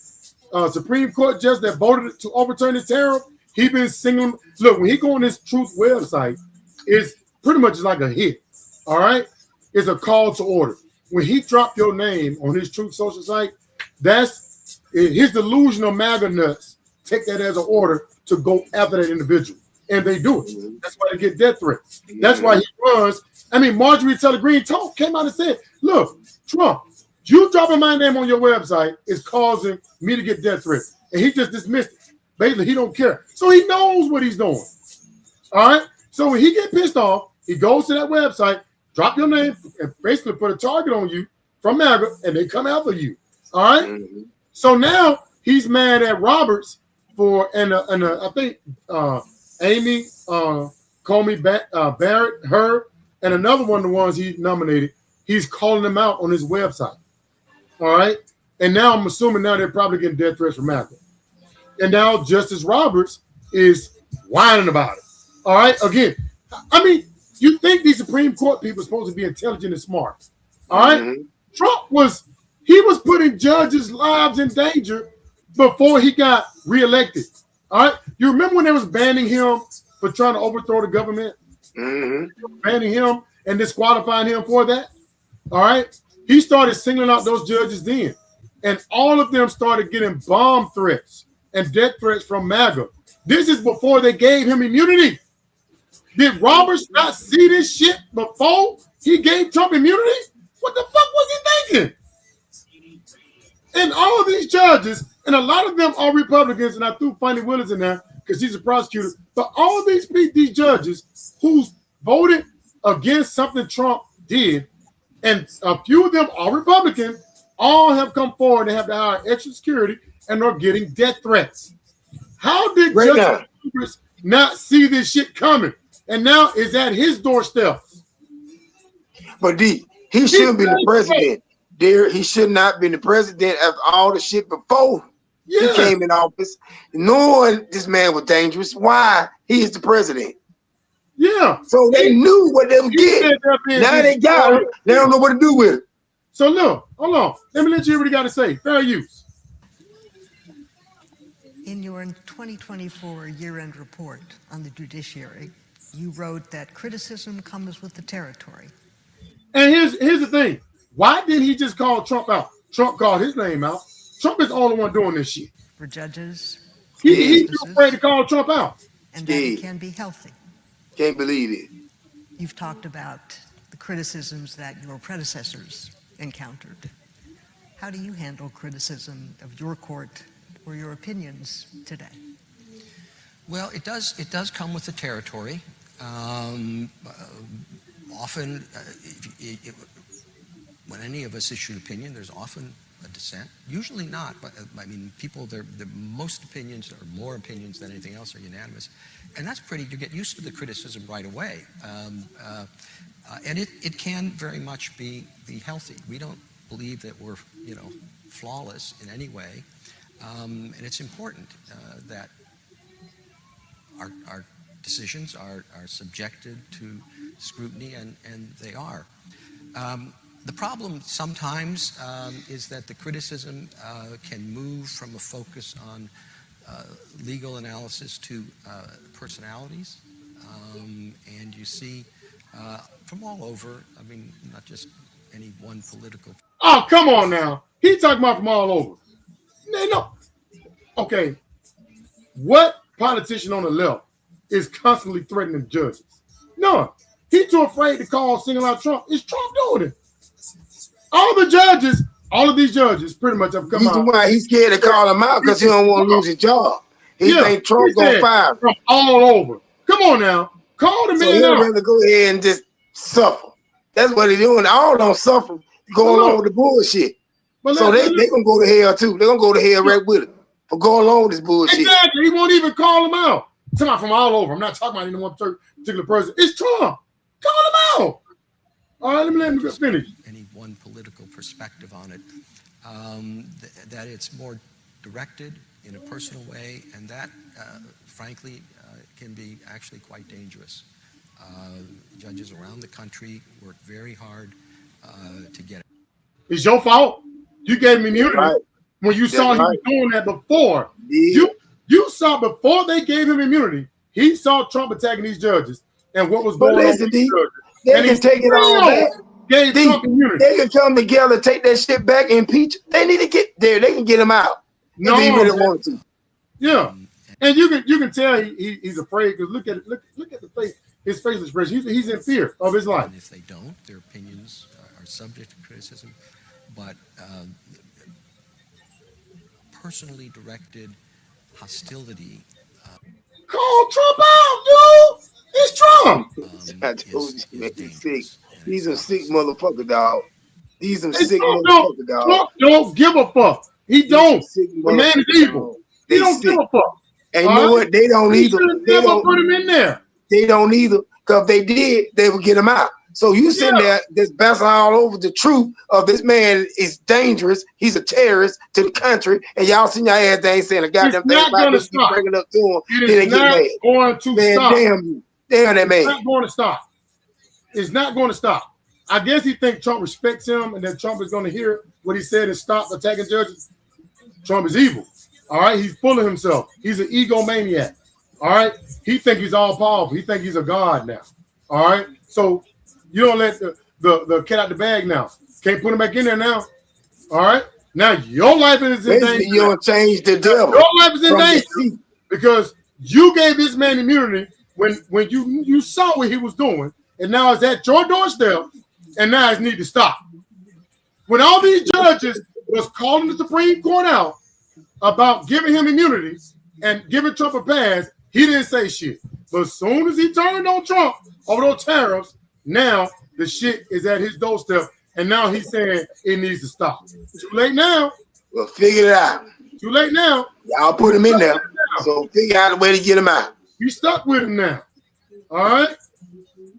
Supreme Court judge that voted to overturn his tariff, he been singing. Look, when he go on this Truth website, is pretty much like a hit. All right, it's a call to order. When he dropped your name on his Truth Social site, that's his delusional MAGA nuts take that as an order to go after that individual, and they do it. That's why they get death threats. That's why he runs. I mean, Marjorie Taylor Greene came out and said, "Look, Trump, you dropping my name on your website is causing me to get death threats," and he just dismissed it. Basically, he don't care, so he knows what he's doing. All right. So when he get pissed off, he goes to that website, drop your name, and basically put a target on you from MAGA, and they come after you. All right. So now he's mad at Roberts for I think Amy Comey Barrett, her, and another one of the ones he nominated. He's calling them out on his website. All right. And now I'm assuming now they're probably getting death threats from MAGA. And now Justice Roberts is whining about it. All right. Again, I mean, you think these Supreme Court people are supposed to be intelligent and smart. All right. Trump was putting judges' lives in danger before he got reelected. All right. You remember when they was banning him for trying to overthrow the government? Banning him and disqualifying him for that. All right. He started singling out those judges then. And all of them started getting bomb threats and death threats from MAGA. This is before they gave him immunity. Did Roberts not see this shit before he gave Trump immunity? What the fuck was he thinking? And all of these judges, and a lot of them are Republicans, and I threw Fannie Willis in there because she's a prosecutor, but all of these judges who voted against something Trump did, and a few of them are Republican, all have come forward and have to hire extra security and are getting death threats. How did Justice Roberts not see this shit coming? And now is at his doorstep. But he shouldn't be the president. There, he should not be the president after all the shit before he came in office. Knowing this man was dangerous, why he is the president? Yeah. So they knew what they were getting. Now they got it. They don't know what to do with it. So look, hold on. Let me let you hear what he got to say. Fair use. In your 2024 year-end report on the judiciary, you wrote that criticism comes with the territory. And here's the thing. Why didn't he just call Trump out? Trump called his name out. Trump is the only one doing this shit. For judges. He's too afraid to call Trump out. And that it can be healthy. Can't believe it. You've talked about the criticisms that your predecessors encountered. How do you handle criticism of your court or your opinions today? Well, it does come with the territory. Often, when any of us issue an opinion, there's often a dissent. Usually not, but I mean, most opinions or more opinions than anything else are unanimous, and that's you get used to the criticism right away, and it can very much be healthy. We don't believe that we're flawless in any way, and it's important that our decisions are subjected to scrutiny, and they are. The problem sometimes is that the criticism can move from a focus on legal analysis to personalities, and you see from all over, I mean, not just any one political. Oh, come on now. He's talking about from all over. No. Okay. What politician on the left is constantly threatening judges? None. He's too afraid to single out Trump. Is Trump doing it? All of these judges pretty much have come out. Why he's scared to call him out because he don't want to lose his job. He think Trump's gonna fire him. From all over. Come on now. Call the man out. So he'd rather go ahead and just suffer. That's what they're doing. All don't suffer going along with the bullshit. So they gonna go to hell too. They're gonna go to hell right with it for going along with this bullshit. Exactly. He won't even call him out. Somebody from all over. I'm not talking about any one particular person. It's Trump. Call him out. All right, let him finish. Any one political perspective on it, that it's more directed in a personal way, and that, frankly, can be actually quite dangerous. Judges around the country work very hard to get it. It's your fault. You gave him immunity when you saw he was doing that before. Yeah. You saw before they gave him immunity, he saw Trump attacking these judges. and what was going on. They can take it all back. They can come together, take that shit back, impeach. They need to get there. They can get him out. No, if they really want to. Yeah, and you can tell he's afraid because look at the face, his facial expression. He's in fear of his life. And if they don't, their opinions are subject to criticism. But personally directed hostility. Call Trump out, dude. It's Trump. I told you, man, he's sick. He's a sick motherfucker, dog. He's a sick motherfucker, dog. Trump don't give a fuck. He don't. The man is evil. He don't give a fuck. And you know what? They don't either. They don't put him in there. They don't either. Because if they did, they would get him out. So you sitting there just bouncing all over the truth of this man is dangerous. He's a terrorist to the country, and y'all seen your ass ain't saying a goddamn thing about this. Bringing up to him, it is not going to stop. Damn you, damn that man. It's not going to stop. It's not going to stop. I guess he thinks Trump respects him, and that Trump is going to hear what he said and stop attacking judges. Trump is evil. All right, he's full of himself. He's an egomaniac. All right, he thinks he's all powerful. He thinks he's a god now. All right, so. You don't let the cat out the bag now. Can't put him back in there now. All right? Now your life is in danger. You don't change the devil. Your life is in danger because you gave this man immunity when you saw what he was doing, and now it's at your doorstep, and now it needs to stop. When all these judges was calling the Supreme Court out about giving him immunity and giving Trump a pass, he didn't say shit. But as soon as he turned on Trump over those tariffs, now the shit is at his doorstep, and now he's saying it needs to stop. Too late now. Well, figure it out. Too late now. Y'all put him in there, so figure out a way to get him out. We stuck with him now. All right.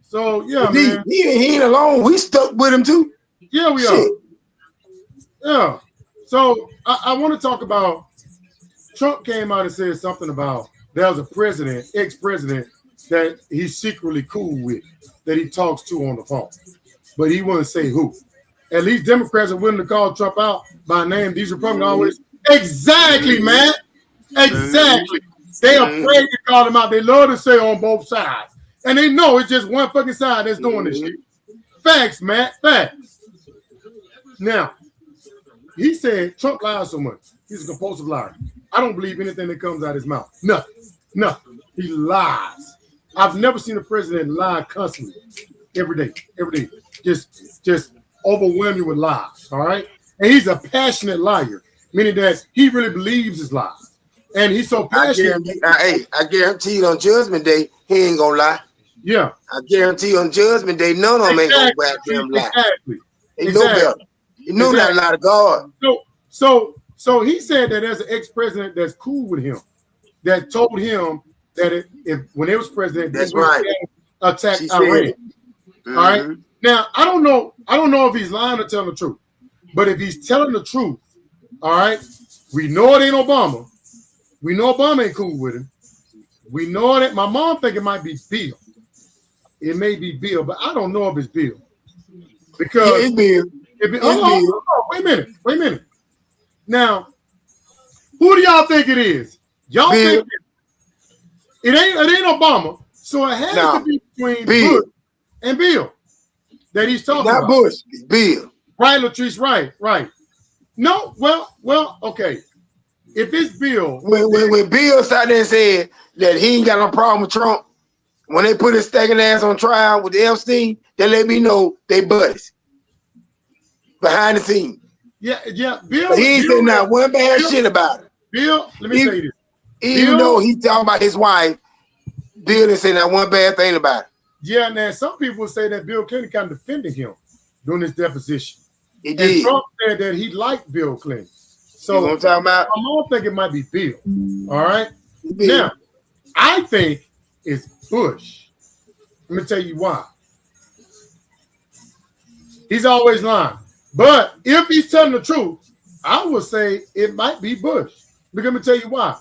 So yeah, man. He ain't alone. We stuck with him too. Yeah, we are. Yeah. So I want to talk about Trump came out and said something about there was a president, ex-president, that he's secretly cool with, that he talks to on the phone. But he wouldn't say who. At least Democrats are willing to call Trump out by name. These Republicans always. Exactly, man. Exactly. They are afraid to call him out. They love to say on both sides. And they know it's just one fucking side that's doing this shit. Facts, man. Facts. Now, he said Trump lies so much. He's a compulsive liar. I don't believe anything that comes out of his mouth. Nothing. Nothing. He lies. I've never seen a president lie constantly, every day. Just overwhelm you with lies, all right? And he's a passionate liar, meaning that he really believes his lies. And he's so passionate. I guarantee you on Judgment Day, he ain't gonna lie. Yeah. I guarantee you on Judgment Day, none of them ain't gonna grab him lie. Exactly. He know better. He knew that not a God. So he said that there's an ex-president that's cool with him, that told him that if when they was president, that's right, attack Iran. All right. Now I don't know if he's lying or telling the truth, but if he's telling the truth, all right, we know it ain't Obama. We know Obama ain't cool with him. We know that my mom think it might be Bill. It may be Bill, but I don't know if it's Bill because it's Bill. Wait a minute. Now, who do y'all think it is? Y'all Bill. think it ain't Obama, so it has to be between Bill. Bush and Bill that he's talking about. Not Bush, it's Bill. Right, Latrice, right. No, well, okay. If it's Bill, when Bill sat there and said that he ain't got no problem with Trump, when they put his stacking ass on trial with Epstein, they let me know they buddies behind the scene. Yeah, Bill. But he ain't saying not one bad shit about it. Bill, let me tell you this. Even though he talking about his wife, Bill didn't say not one bad thing about it. Yeah, now some people say that Bill Clinton kind of defended him during his deposition. He did. And Trump said that he liked Bill Clinton. So I'm talking about. I don't think it might be Bill. All right. Now, I think it's Bush. Let me tell you why. He's always lying. But if he's telling the truth, I would say it might be Bush. But let me tell you why.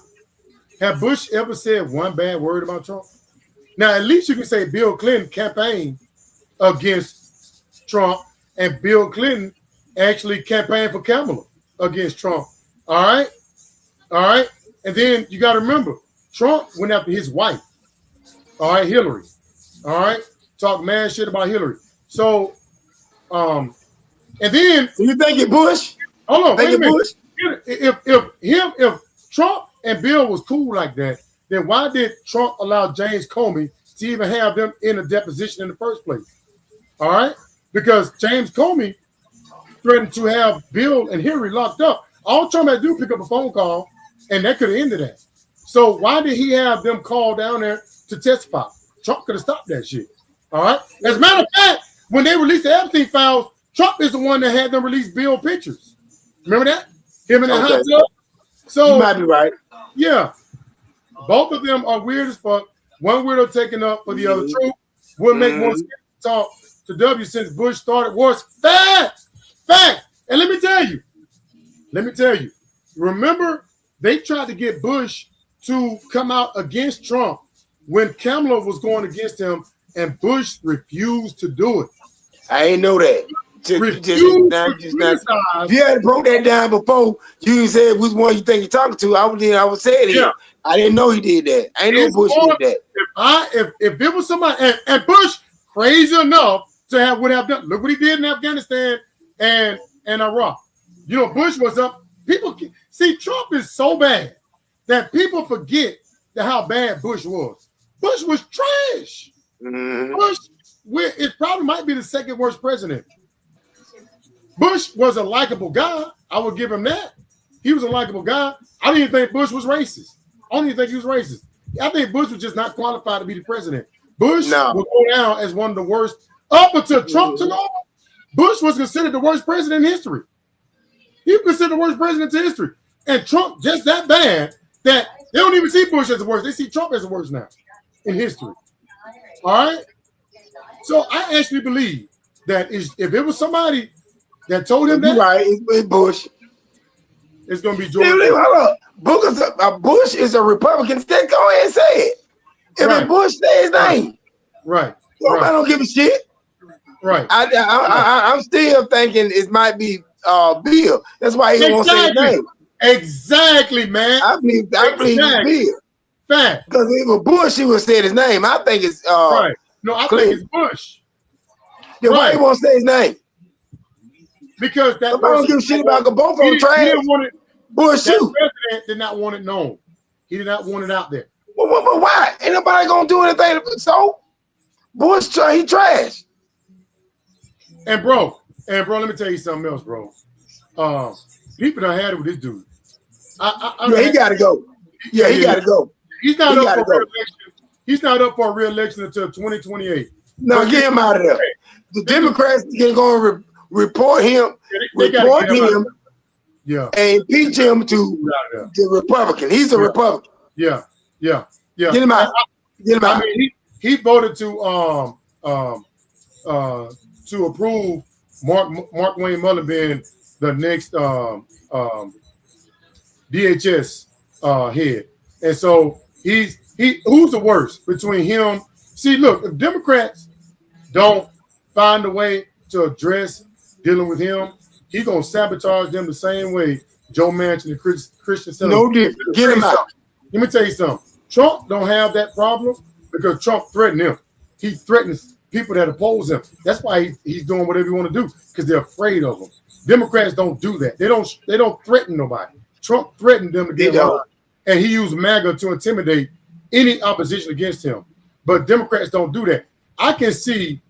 Have Bush ever said one bad word about Trump? Now, at least you can say Bill Clinton campaigned against Trump, and Bill Clinton actually campaigned for Kamala against Trump. All right. And then you got to remember, Trump went after his wife, all right, Hillary. All right, talk mad shit about Hillary. So, and then so you think it Bush? Hold on, wait a minute. Bush? If Trump and Bill was cool like that, then why did Trump allow James Comey to even have them in a deposition in the first place? All right, because James Comey threatened to have Bill and Hillary locked up. All Trump had to do was pick up a phone call, and that could have ended that. So why did he have them call down there to testify? Trump could have stopped that shit. All right. As a matter of fact, when they released the Epstein files, Trump is the one that had them release Bill pictures. Remember that? Him in the hot tub. So you might be right. Yeah. Both of them are weird as fuck. One weirdo taking up for the other. True. Would make more sense to talk to W since Bush started wars. Fact. And let me tell you. Remember, they tried to get Bush to come out against Trump when Kamala was going against him, and Bush refused to do it. I ain't know that. If you had broke that down before, you said which one you think you're talking to. I would say it. Yeah. I didn't know he did that. I ain't know Bush did that. If it was somebody, and Bush crazy enough to would have done. Look what he did in Afghanistan and Iraq. You know, Bush was up. People see Trump is so bad that people forget how bad Bush was. Bush was trash. Bush, it probably might be the second worst president. Bush was a likable guy. I would give him that. He was a likable guy. I didn't even think Bush was racist. I don't even think he was racist. I think Bush was just not qualified to be the president. Bush will go down as one of the worst. Up until Trump took over, Bush was considered the worst president in history. He was considered the worst president in history. And Trump just that bad that they don't even see Bush as the worst. They see Trump as the worst now in history. All right? So I actually believe that if it was somebody that told him that, right, it's Bush. It's going to be George. Bush is a Republican. Go ahead and say it. If it's Bush, say his name. Right. I don't give a shit. Right. I'm still thinking it might be Bill. That's why he won't say his name. Exactly, man. I believe it's Bill. Fact. Because if it was Bush, he would say his name. I think it's right. No, I think it's Bush. Then why he won't say his name? Because that I don't give a shit about both of them trash. Bush too. President did not want it known. He did not want it out there. But why? Ain't nobody gonna do anything. So Bush, he trash. And bro, let me tell you something else, bro. People done had it with this dude. He gotta go. Yeah, he gotta go. He's not up for re-election. He's not up for re-election until 2028. No, get him out of there. The Democrats are going to report him, yeah, and impeach him to the Republican. He's a Republican. Yeah. Get him out. I mean, he voted to approve Mark Wayne Mullin being the next DHS head, and so who's the worst between him? See, look, if Democrats don't find a way to address dealing with him, he's gonna sabotage them the same way Joe Manchin and Christian Sinema. No different. Get him out. Let me tell you something. Trump don't have that problem because Trump threatened him. He threatens people that oppose him. That's why he's doing whatever he want to do, because they're afraid of him. Democrats don't do that. They don't threaten nobody. Trump threatened them to get him, and he used MAGA to intimidate any opposition against him. But Democrats don't do that. I can see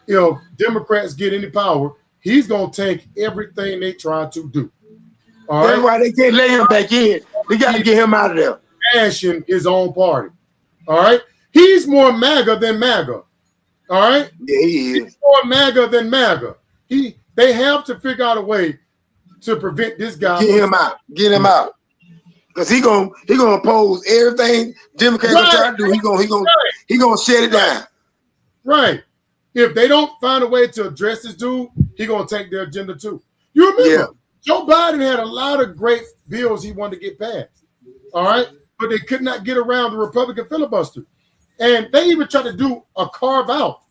if Democrats get any power, he's gonna take everything they try to do. All right? That's why they can't let him back in. They got to get him out of there. Bashing his own party. All right, he's more MAGA than MAGA. All right, yeah, he is. He's more MAGA than MAGA. They have to figure out a way to prevent this guy. Get him out. Get him out. Because he gonna oppose everything Democrats are trying to do. He gonna shut it down. Right. If they don't find a way to address this dude, he gonna take their agenda too. You remember, Joe Biden had a lot of great bills he wanted to get passed. All right, but they could not get around the Republican filibuster, and they even tried to do a carve out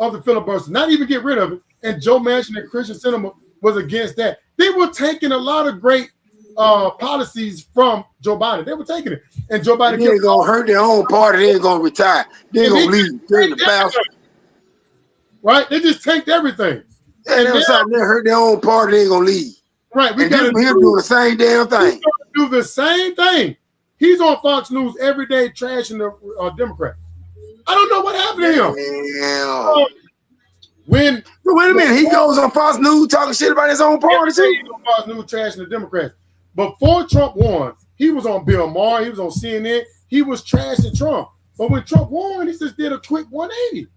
of the filibuster, not even get rid of it. And Joe Manchin and Christian Sinema was against that. They were taking a lot of great policies from Joe Biden. They were taking it, and Joe Biden ain't gonna hurt their own party. They ain't gonna retire. They ain't gonna leave. Right? They just tanked everything. And every time they hurt their own party, they ain't gonna leave. Right? We got him doing the same damn thing. Do the same thing. He's on Fox News every day, trashing the Democrats. I don't know what happened to him. Wait a minute, he goes on Fox News talking shit about his own party too. He's on Fox News trashing the Democrats. Before Trump won, he was on Bill Maher, he was on CNN, he was trashing Trump. But when Trump won, he just did a quick 180.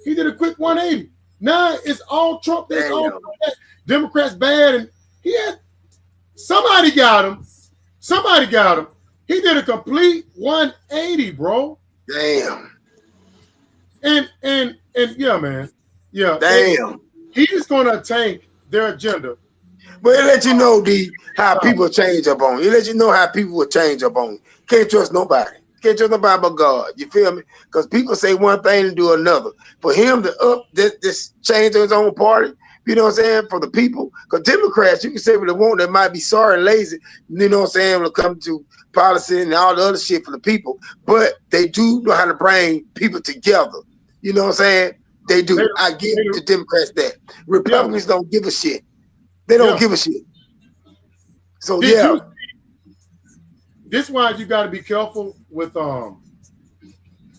He did a quick 180. Now it's all Trump. It's all Trump. Democrats bad, and he had somebody got him. Somebody got him. He did a complete 180, bro. Damn. And yeah, man. Yeah. Damn. He's gonna tank their agenda. But it let you know, D, how people change up on you. It let you know how people will change up on you. Can't trust nobody. Can't trust nobody but God. You feel me? Because people say one thing and do another. For him to up this change his own party, you know what I'm saying, for the people. Because Democrats, you can say what they want, they might be sorry and lazy, you know what I'm saying, when it comes to policy and all the other shit for the people. But they do know how to bring people together. You know what I'm saying? They do. I give the Democrats that. Republicans don't give a shit. They don't give a shit. So this is why you got to be careful with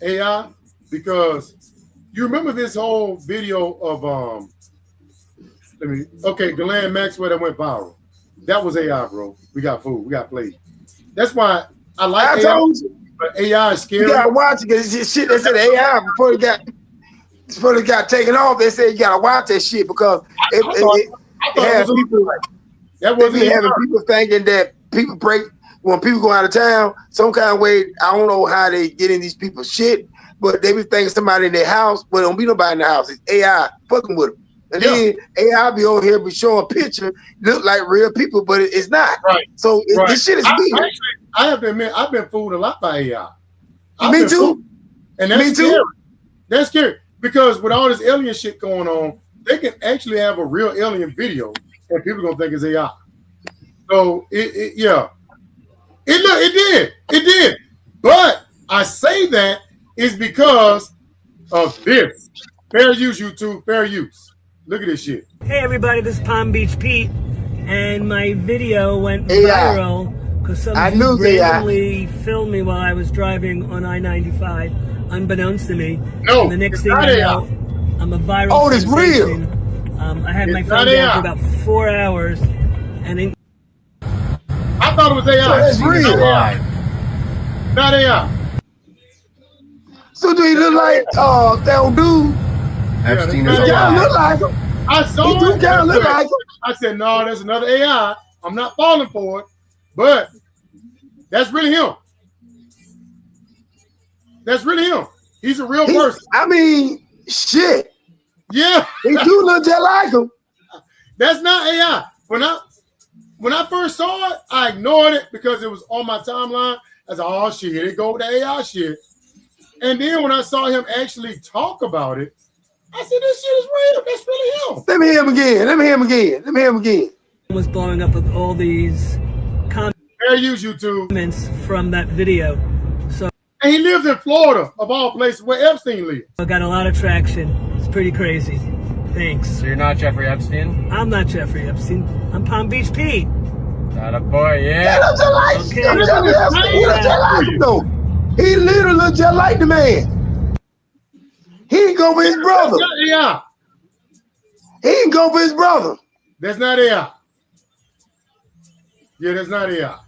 AI, because you remember this whole video of Ghislaine Maxwell that went viral. That was AI, bro. We got food. We got played. That's why I like AI. But AI is scary. You gotta watch it because it's shit. They said AI before it got taken off. They said you gotta watch that shit because it has people. That wasn't having people thinking that people break when people go out of town some kind of way. I don't know how they get in these people's shit, but they be thinking somebody in their house, but don't be nobody in the house. It's AI fucking with them. And then AI be over here be showing picture look like real people, but it's not. Right. So this shit is weird. I have to admit, I've been fooled a lot by AI. Me too. And that's scary. That's scary because with all this alien shit going on, they can actually have a real alien video, and people gonna think it's AI. So it did. But I say that is because of this. Fair use, YouTube. Fair use. Look at this shit. Hey everybody, this is Palm Beach Pete, and my video went viral because some dude randomly filmed me while I was driving on I-95, unbeknownst to me. No, and the next thing I know, I'm a viral sensation. It's real. I had my phone down for about 4 hours, and I thought it was AI. That's real. Not AI. So do he look like that dude? Epstein is alive. Look like him. I saw it. Look like him. I said, no, that's another AI. I'm not falling for it, but that's really him. That's really him. He's a real person. I mean, shit. Yeah. He do look just like him. That's not AI. When I first saw it, I ignored it because it was on my timeline. I said, oh shit, here they go with the AI shit. And then when I saw him actually talk about it, I said, this shit is real. That's really him. Let me hear him again. was blowing up with all these comments from that video. So, and he lives in Florida, of all places, where Epstein lives. I got a lot of traction. It's pretty crazy. Thanks. So you're not Jeffrey Epstein? I'm not Jeffrey Epstein. I'm Palm Beach Pete. That a boy, yeah. He literally look just like the man. He ain't go for his brother. That's not AI. He ain't go for his brother. That's not AI. Yeah, that's not AI.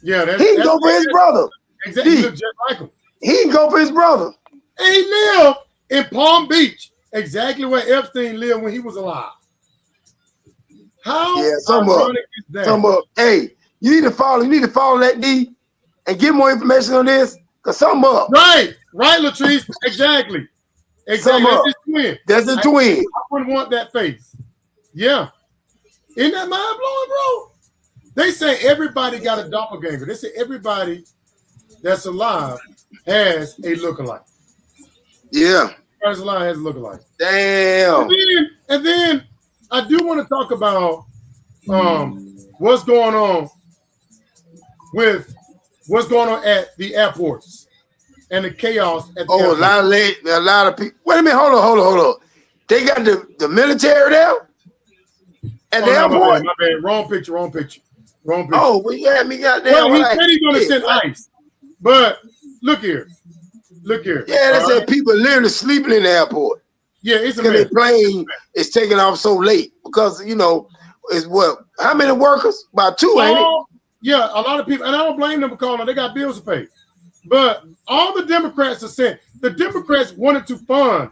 Yeah, he ain't go for his brother. Exactly, he look just like him. He ain't go for his brother. And he lived in Palm Beach, exactly where Epstein lived when he was alive. How? Yeah, some up. Hey, you need to follow that D and get more information on this. Cause something up. Right, Latrice. Exactly. That's his twin. That's a twin. I wouldn't want that face. Yeah. Isn't that mind blowing, bro? They say everybody got a doppelganger. They say everybody that's alive has a lookalike. Yeah. Everybody's alive has a lookalike. Damn. And then I do want to talk about what's going on at the airports and the chaos at the airport. A lot of people. Wait a minute, hold on. They got the military there at the airport. My bad. Wrong picture. Oh, well, yeah, me goddamn. Well, he said he's gonna send ICE, but look here. Yeah, they said people literally sleeping in the airport. Yeah, it's a the plane is taking off so late because it's what? How many workers? About 2, ain't it? Yeah, a lot of people, and I don't blame them because they got bills to pay. But all the Democrats are saying the Democrats wanted to fund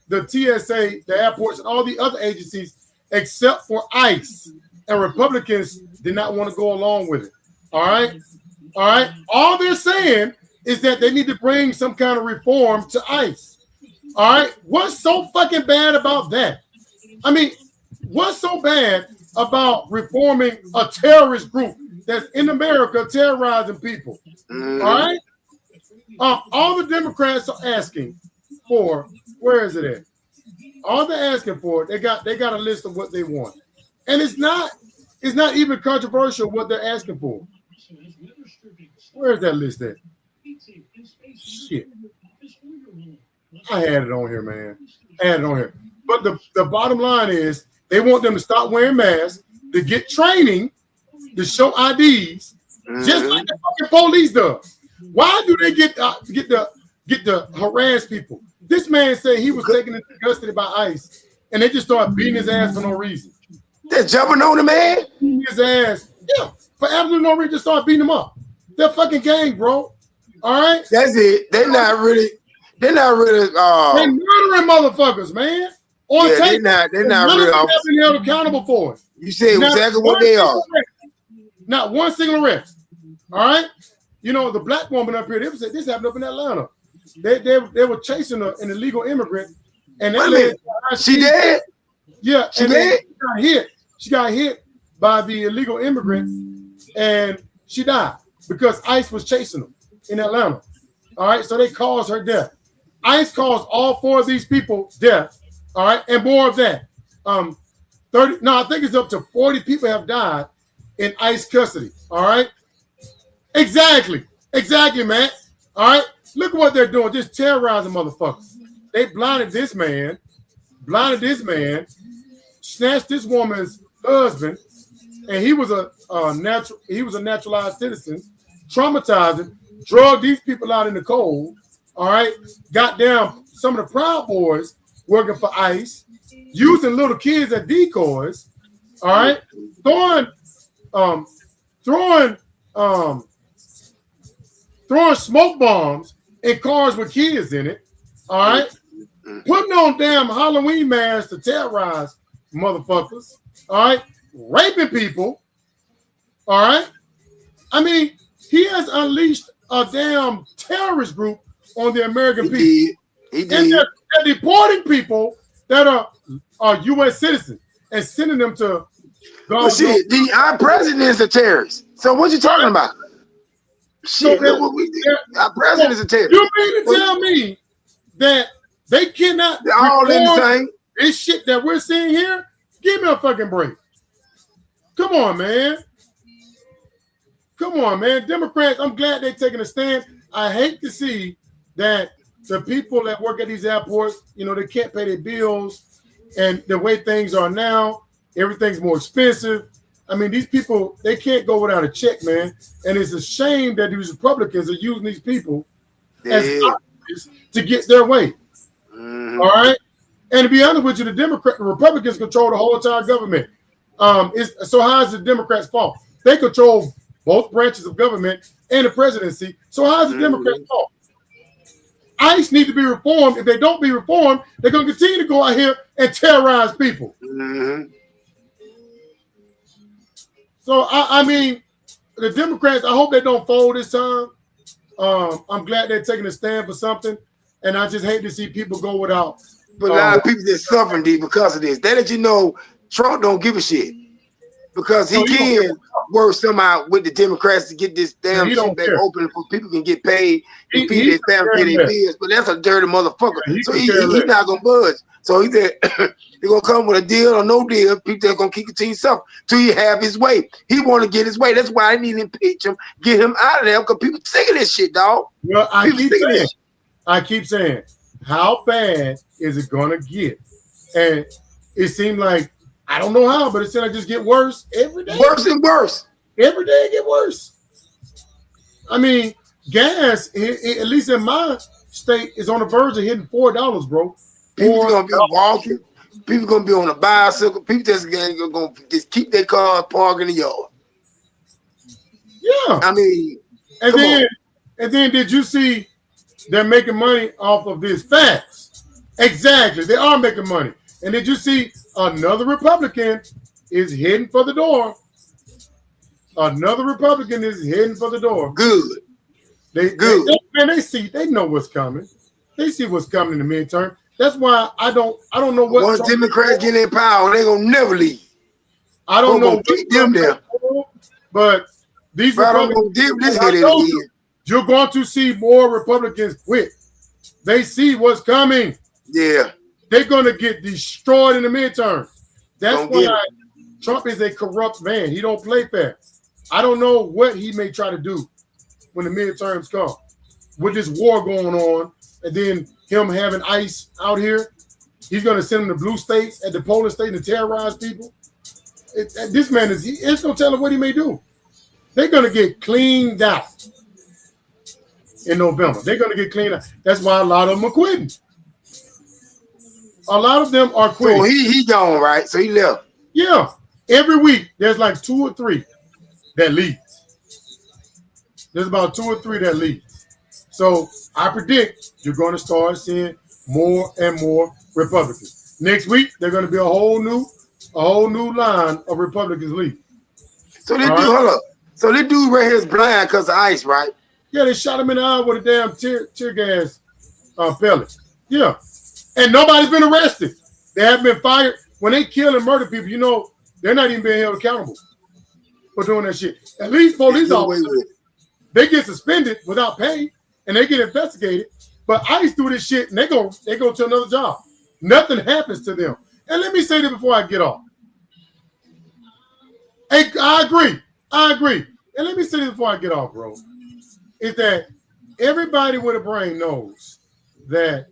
the TSA, the airports, and all the other agencies except for ICE, and Republicans did not want to go along with it. All right. All they're saying is that they need to bring some kind of reform to ICE. All right. What's so fucking bad about that? I mean, what's so bad about reforming a terrorist group that's in America terrorizing people? All right. All the Democrats are asking for, where is it at? All they're asking for, they got a list of what they want, and it's not even controversial what they're asking for. Where's that list at? Shit, I had it on here, man. But the bottom line is they want them to stop wearing masks, to get training, to show IDs, just like the fucking police does. Why do they get to harass people? This man said he was taken into custody by ICE, and they just started beating his ass for no reason. They're jumping on the man? Beating his ass. Yeah, for absolutely no reason, just started beating him up. They're fucking gang, bro. All right? That's it. They're not really they're murdering motherfuckers, man. They're not really been held accountable for it. You said exactly what they are. Not one single arrest. All right? The black woman up here, they said this happened up in Atlanta. They were chasing an illegal immigrant, and she dead? Yeah, she dead? She got hit by the illegal immigrant, and she died because ICE was chasing them in Atlanta. All right, so they caused her death. ICE caused all 4 of these people death. All right, and more of that. I think it's up to 40 people have died in ICE custody. All right. Exactly, man. All right, look at what they're doing, just terrorizing motherfuckers. They blinded this man, snatched this woman's husband, and he was a naturalized citizen, traumatized him, drugged these people out in the cold. All right, got down some of the Proud Boys working for ICE, using little kids as decoys. All right, throwing smoke bombs in cars with kids in it. All right, putting on damn Halloween masks to terrorize motherfuckers. All right, raping people. All right, I mean, he has unleashed a damn terrorist group on the American people. He did. And they're deporting people that are U.S. citizens and sending them to. Our president is a terrorist. So what you talking about? Shit, our president is a terrorist. You mean to tell me that they cannot all in the same? This shit that we're seeing here? Give me a fucking break. Come on, man. Democrats, I'm glad they're taking a stand. I hate to see that the people that work at these airports, they can't pay their bills, and the way things are now, everything's more expensive. I mean, these people, they can't go without a check, man. And it's a shame that these Republicans are using these people as to get their way. All right? And to be honest with you, the Republicans control the whole entire government. So how is the Democrats' fault? They control both branches of government and the presidency. So how is the Democrats' fault? ICE need to be reformed. If they don't be reformed, they're going to continue to go out here and terrorize people. So, I mean, the Democrats, I hope they don't fold this time. I'm glad they're taking a stand for something, and I just hate to see people go without. But a lot of people that's suffering because of this. They let you know Trump don't give a shit because he can work somehow with the Democrats to get this damn shit back open so people can get paid and feed their family, pay their bills. But that's a dirty motherfucker. So he's not gonna budge. So he said, they're going to come with a deal or no deal. People are going to continue suffering till he have his way. He want to get his way. That's why I need to impeach him, get him out of there, because people sick of this shit, dog. Well, I keep saying, how bad is it going to get? And it seemed like, I don't know how, but it seemed like just get worse every day. Worse and worse. Every day it get worse. I mean, gas, at least in my state, is on the verge of hitting $4, bro. People gonna be walking. People gonna be on a bicycle. People just gonna just keep their cars parked in the yard. Yeah, I mean, and then did you see they're making money off of this? Facts. Exactly, they are making money. And did you see another Republican is heading for the door? Another Republican is heading for the door. Good. They know what's coming. They see what's coming in the midterm. That's why I don't know what. Once Democrats get in power, they gonna never leave. I don't know keep them there. But these Republicans, you're going to see more Republicans quit. They see what's coming. Yeah, they're gonna get destroyed in the midterm. That's why Trump is a corrupt man. He don't play fair. I don't know what he may try to do when the midterms come. With this war going on, and then him having ICE out here, he's going to send them to blue states at the polling state to terrorize people. This man it's no telling what he may do. They're going to get cleaned out in November. They're going to get cleaned out. That's why a lot of them are quitting. A lot of them are quitting. So he gone, right? So he left. Yeah. Every week, there's like 2 or 3 that leave. There's about 2 or 3 that leave. So I predict you're going to start seeing more and more Republicans. Next week, they're going to be a whole new line of Republicans leave. So they hold up. So this dude right here is blind because of ICE, right? Yeah, they shot him in the eye with a damn tear gas pellet. Yeah. And nobody's been arrested. They haven't been fired. When they kill and murder people, you know, they're not even being held accountable for doing that shit. At least police officers, they get suspended without pay and they get investigated. But ICE do this shit and they go to another job. Nothing happens to them. And let me say this before I get off. Hey, I agree. And let me say this before I get off, bro. Is that everybody with a brain knows that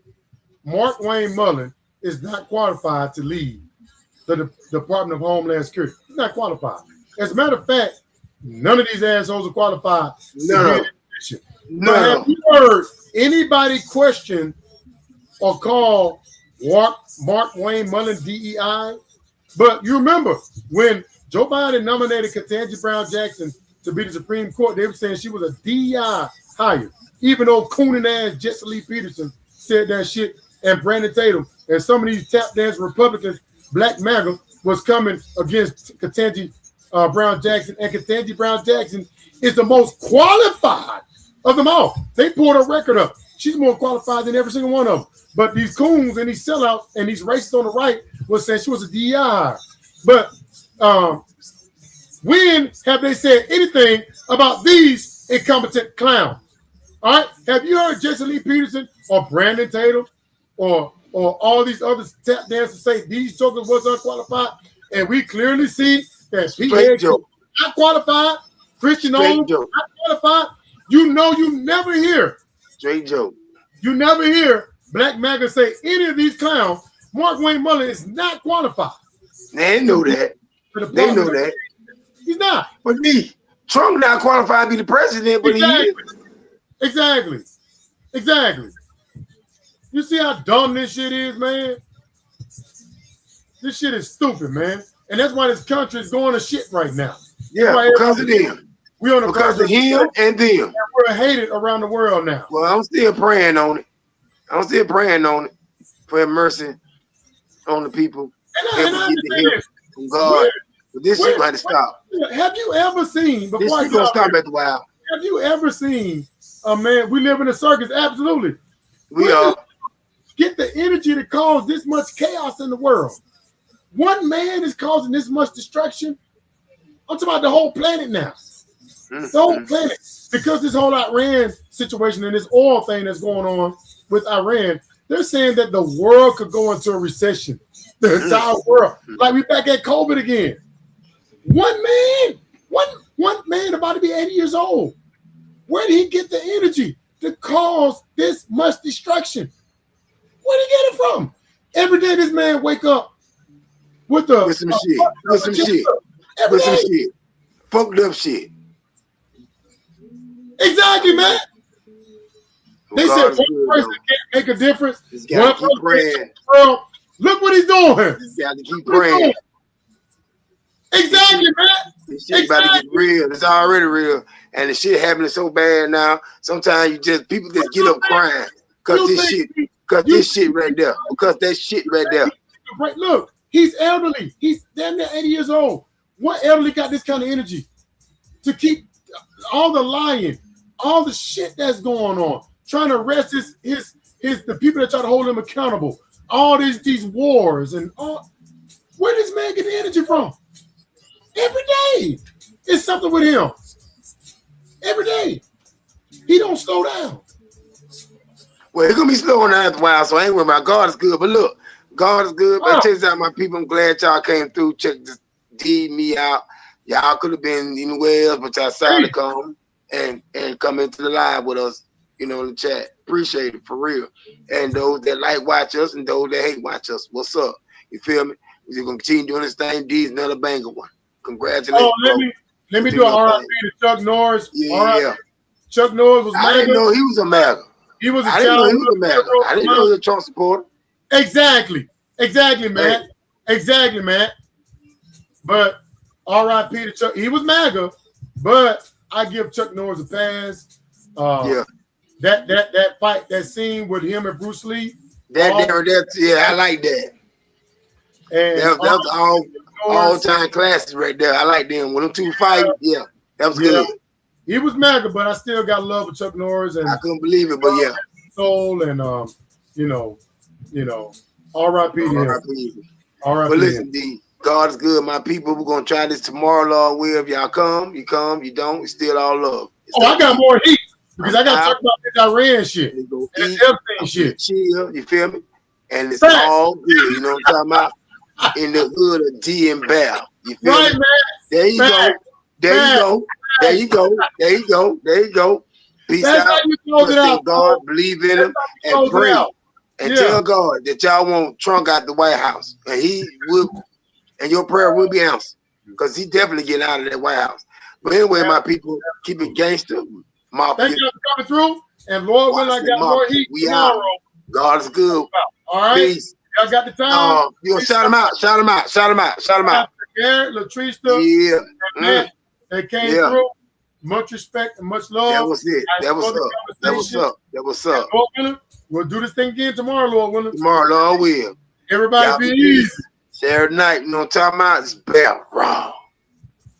Mark Wayne Mullen is not qualified to lead the Department of Homeland Security. He's not qualified. As a matter of fact, none of these assholes are qualified. No. Have you heard anybody question or call Mark Wayne Mullen DEI? But you remember when Joe Biden nominated Ketanji Brown Jackson to be the Supreme Court, they were saying she was a DEI hire, even though cooning ass Jesse Lee Peterson said that shit, and Brandon Tatum and some of these tap dance Republicans, Black MAGA, was coming against Ketanji Brown Jackson, and Ketanji Brown Jackson is the most qualified of them all. They pulled her record up. She's more qualified than every single one of them. But these coons and these sellouts and these racists on the right was saying she was a DEI hire. But when have they said anything about these incompetent clowns? All right, have you heard Jesse Lee Peterson or Brandon Tatum or all these other tap dancers say these jokers was unqualified? And we clearly see that PA not qualified, Christian Owens not qualified. You know, you never hear straight joke. You never hear Black MAGA say any of these clowns. Mark Wayne Mullen is not qualified. They know that. They know that. He's not. But Trump not qualified to be the president, but exactly. he is. Exactly. You see how dumb this shit is, man? This shit is stupid, man. And that's why this country is going to shit right now. Yeah, because of them. We on the because of him and them. And we're hated around the world now. Well, I'm still praying on it. For mercy on the people. And I understand from God. But this shit got to stop. Have you ever seen, this shit gonna stop after a while. Have you ever seen a man, we live in a circus? Absolutely. We are. Get the energy to cause this much chaos in the world. One man is causing this much destruction. I'm talking about the whole planet now. The whole planet. Because this whole Iran situation and this oil thing that's going on with Iran, They're saying that the world could go into a recession. The entire world. Like we back at COVID again. One man about to be 80 years old. Where did he get the energy to cause this much destruction? Where did he get it from? Every day this man wake up with some shit. Fucked up shit. Exactly, man. They said one person can't make a difference. One person praying. Look what he's doing. He's got to keep praying. Exactly, man. This shit about to get real. It's already real. And the shit happening so bad now. Sometimes people just get up crying. Because this shit right there. Because that shit right there. Look, he's elderly. He's damn near 80 years old. What elderly got this kind of energy to keep all the lying, all the shit that's going on, trying to arrest the people that try to hold him accountable, all these wars and all. Where does man get the energy from? Every day, it's something with him. Every day, he don't slow down. Well, he's gonna be slowing down after a while, so I ain't worried about. God is good, but look, God is good. But check this out, my people. I'm glad y'all came through. Check this, D me out. Y'all could have been anywhere else, but y'all decided to come and come into the live with us. In the chat. Appreciate it for real. And those that like watch us and those that hate watch us. What's up? You feel me? We're gonna continue doing this thing. D's another banger one. Congratulations. Oh, let me do an RIP to Chuck Norris. Yeah. Chuck Norris was I didn't know he was a MAGA. He was I didn't know he was a MAGA. I didn't know he was a Trump supporter. Exactly, man. Hey. Exactly, man. But RIP to Chuck. He was MAGA, but I give Chuck Norris a pass. That fight, that scene with him and Bruce Lee. I like that. And that was all time classics right there. I like them. When them two fight, that was good. He was MAGA, but I still got love for Chuck Norris, and I couldn't believe it, but yeah. Soul and R.I.P. to him. R.I.P. But listen, D, God is good, my people. We're gonna try this tomorrow, Lord will. If y'all come, you don't. It's still all love. I got more heat. Because I got to talk about this Iran shit. And everything shit. Chill, you feel me? And it's all good. You know what I'm talking about? In the hood of D and Bell. You feel me? Man. There you go. There you go. Peace out. Trust in God, believe in him, and pray. And tell God that y'all want Trump out the White House. And and your prayer will be answered. Because he definitely getting out of that White House. But anyway, my people, keep it gangster. Thank you for coming through. And Lord willing, I got more heat tomorrow. God is good. All right. Peace. Y'all got the time? You gonna shout them out. Garrett, Latrista. Yeah. They came through. Much respect and much love. That was it. That was up. Lord willing, we'll do this thing again tomorrow, Lord willing. Tomorrow, Lord will. Everybody be easy. Saturday night, you know what I'm talking about? It's Bell Raw.